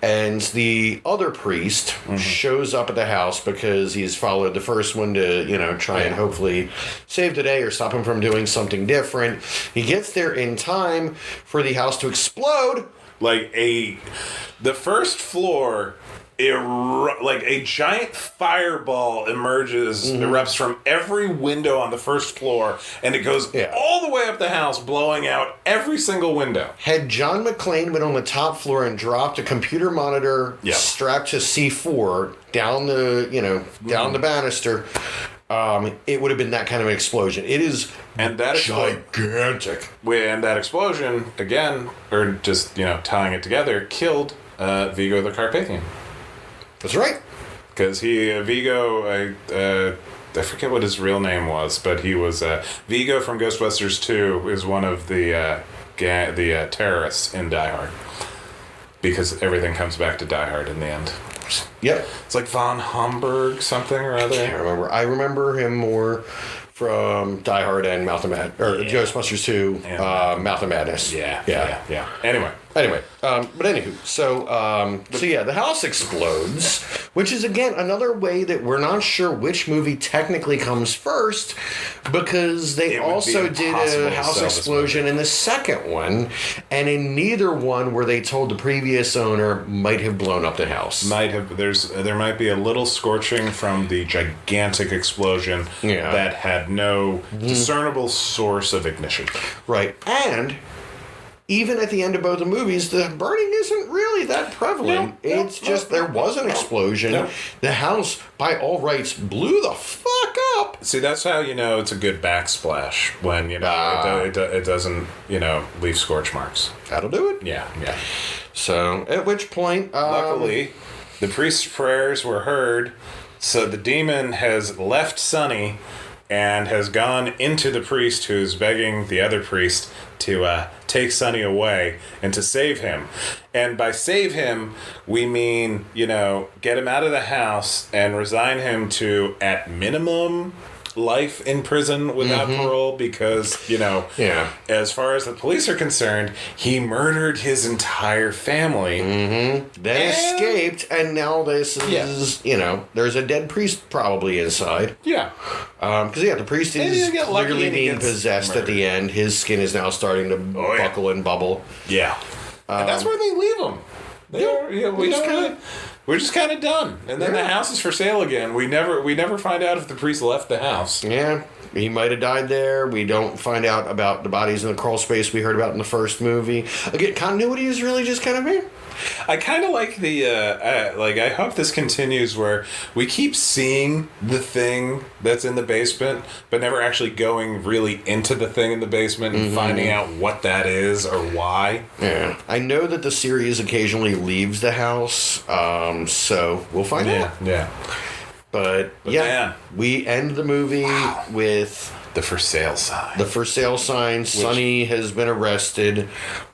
And the other priest shows up at the house because he's followed the first one to, try and hopefully save the day or stop him from doing something different. He gets there in time for the house to explode. The first floor, like a giant fireball erupts from every window on the first floor, and it goes all the way up the house, blowing out every single window. Had John McClane been on the top floor and dropped a computer monitor strapped to C4 down the banister, it would have been that kind of an explosion. It is gigantic. And that explosion, again, or just, tying it together, killed Vigo the Carpathian. That's right. Because Vigo, I forget what his real name was, but he was Vigo from Ghostbusters 2 is one of the terrorists in Die Hard. Because everything comes back to Die Hard in the end. Yep. It's like von Homburg something or other. I can't remember. I remember him more from Die Hard and Mouth of Madness, or Ghostbusters 2, Mouth of Madness. Yeah. Anyway, but anywho, so yeah, the house explodes, which is again another way that we're not sure which movie technically comes first, because they also did a house explosion in the second one, and in neither one were they told the previous owner might have blown up the house. There might be a little scorching from the gigantic explosion that had no discernible source of ignition. Right, and even at the end of both the movies, the burning isn't really that prevalent. It's just there was an explosion. No. The house, by all rights, blew the fuck up. See, that's how you know it's a good backsplash, when it doesn't leave scorch marks. That'll do it. Yeah. So, at which point... Luckily, the priest's prayers were heard, so the demon has left Sonny and has gone into the priest, who's begging the other priest to take Sonny away and to save him. And by save him, we mean, get him out of the house and resign him to, at minimum, life in prison without parole, because, as far as the police are concerned, he murdered his entire family. Then escaped, and now this is, there's a dead priest probably inside. Yeah. Because, the priest is clearly being possessed murdered at the end. His skin is now starting to buckle and bubble. Yeah. And that's where they leave him. We're just kind of done, and then the house is for sale again. We never find out if the priest left the house. Yeah, he might have died there. We don't find out about the bodies in the crawl space we heard about in the first movie. Again, continuity is really just kind of I kind of like the I hope this continues, where we keep seeing the thing that's in the basement, but never actually going really into the thing in the basement and finding out what that is or why. Yeah, I know that the series occasionally leaves the house, so we'll find out. Yeah. But man, we end the movie with the for sale sign. The for sale sign. Sonny has been arrested.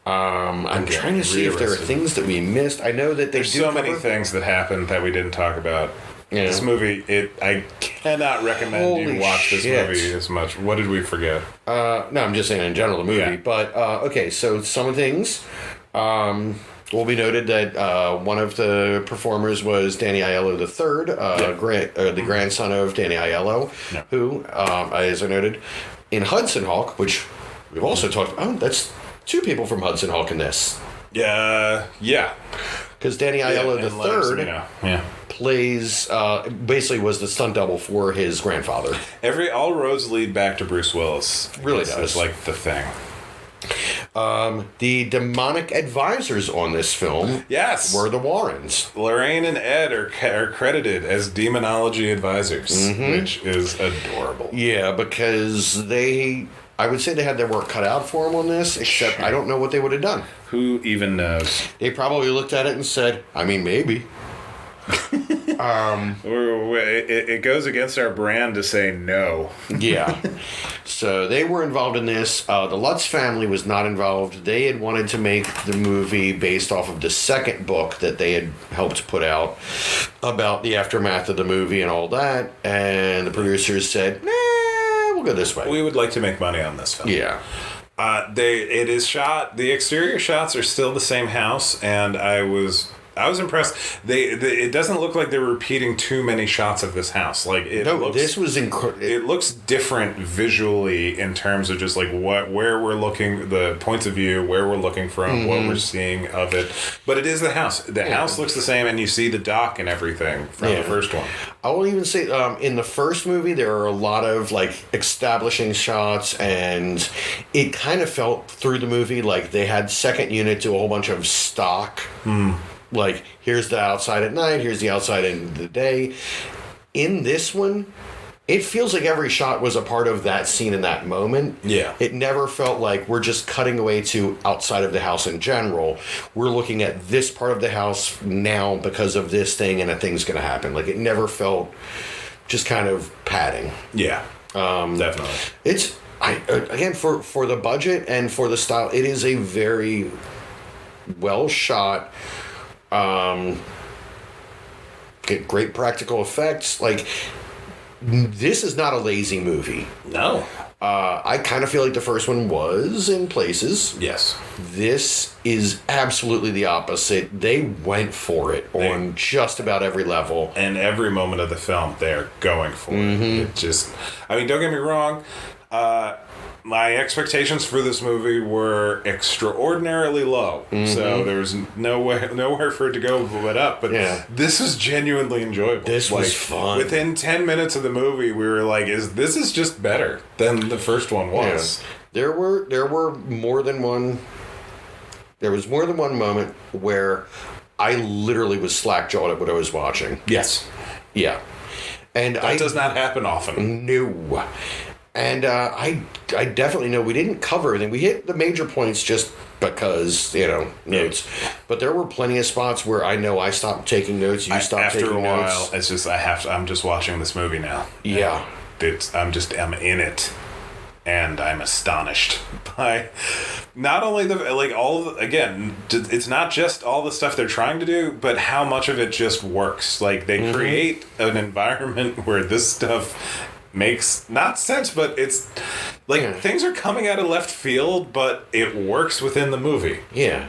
I'm trying to see if there are things that we missed. I know that there's so many things that happened that we didn't talk about. Yeah. This movie, I cannot recommend you watch this movie as much. What did we forget? No, I'm just saying in general the movie. Yeah. But okay, so some of the things. Will be noted that one of the performers was Danny Aiello III, the grandson of Danny Aiello, who, as I noted, in Hudson Hawk, which we've also talked about. Oh, that's two people from Hudson Hawk in this. Yeah. Because Danny Aiello III plays, basically was the stunt double for his grandfather. All roads lead back to Bruce Willis. Really does. It's like the thing. The demonic advisors on this film were the Warrens. Lorraine and Ed are credited as demonology advisors, which is adorable. Yeah, because I would say they had their work cut out for them on this, except I don't know what they would have done. Who even knows? They probably looked at it and said, maybe. It goes against our brand to say no. Yeah. So they were involved in this. The Lutz family was not involved. They had wanted to make the movie based off of the second book that they had helped put out about the aftermath of the movie and all that. And the producers said, we'll go this way. We would like to make money on this film. Yeah. It is shot. The exterior shots are still the same house, and I was impressed. It doesn't look like they're repeating too many shots of this house. This was incredible. It looks different visually in terms of just like where we're looking, the points of view, where we're looking from, what we're seeing of it. But it is the house. The house looks the same, and you see the dock and everything from the first one. I will even say, in the first movie, there are a lot of establishing shots, and it kind of felt through the movie like they had second unit do a whole bunch of stock. Like, here's the outside at night, here's the outside in the day. In this one, it feels like every shot was a part of that scene in that moment. Yeah. It never felt like we're just cutting away to outside of the house in general. We're looking at this part of the house now because of this thing, and a thing's going to happen. Like, it never felt just kind of padding. Yeah. Definitely. It's, again, for the budget and for the style, it is a very well shot. Get great practical effects. Like, this is not a lazy movie. No. I kind of feel like the first one was in places. Yes. This is absolutely the opposite. They went for it on just about every level. And every moment of the film, they're going for it. It just, I mean, don't get me wrong. My expectations for this movie were extraordinarily low, so there was nowhere for it to go but up. But this was genuinely enjoyable. This was fun. Within 10 minutes of the movie, we were like, "This is just better than the first one was." Yeah. There were more than one. There was more than one moment where I literally was slack-jawed at what I was watching. Yes. Yeah, and that does not happen often. No. And I definitely know we didn't cover everything. We hit the major points just because, notes. But there were plenty of spots where I know I stopped taking notes. You stopped taking notes. After a while, it's just I'm just watching this movie now. Yeah. I'm in it. And I'm astonished by not only it's not just all the stuff they're trying to do, but how much of it just works. Like, they create an environment where this stuff makes not sense, but it's like things are coming out of left field, but it works within the movie. Yeah.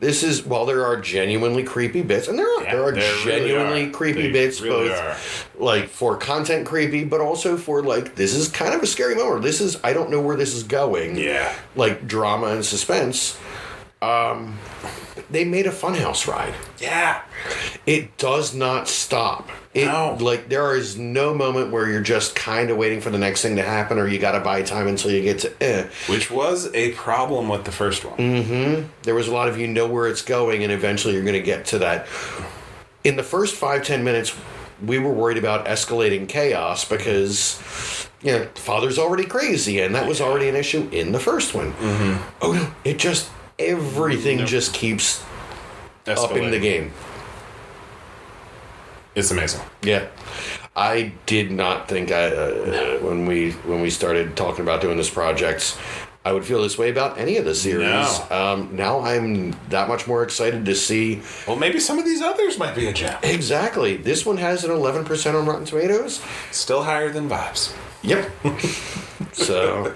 This is, while there are genuinely creepy bits, and there are genuinely creepy bits, really both like for content creepy, but also for like, this is kind of a scary moment. This is, I don't know where this is going. Yeah. Like drama and suspense. They made a funhouse ride. Yeah. It does not stop. Like, there is no moment where you're just kind of waiting for the next thing to happen, or you got to buy time until you get to Which was a problem with the first one. There was a lot of where it's going, and eventually you're going to get to that. In the first 5-10 minutes, we were worried about escalating chaos because, Father's already crazy, and that was already an issue in the first one. Oh, no, it just, everything just keeps upping the game. It's amazing. Yeah, I did not think when we started talking about doing this project, I would feel this way about any of the series. No. Now I'm that much more excited to see. Well, maybe some of these others might be a gem. Exactly. This one has an 11% on Rotten Tomatoes. Still higher than Vibes. Yep. So,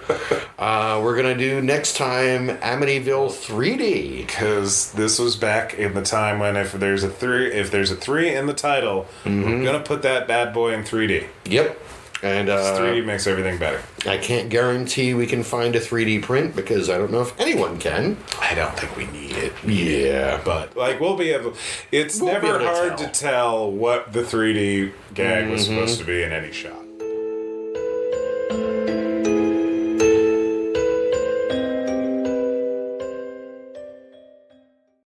we're going to do next time Amityville 3D. Because this was back in the time when if there's a 3 in the title, we're going to put that bad boy in 3D. Yep. And 3D makes everything better. I can't guarantee we can find a 3D print because I don't know if anyone can. I don't think we need it. Yeah. But, we'll be able... It's never hard to tell what the 3D gag was supposed to be in any shot.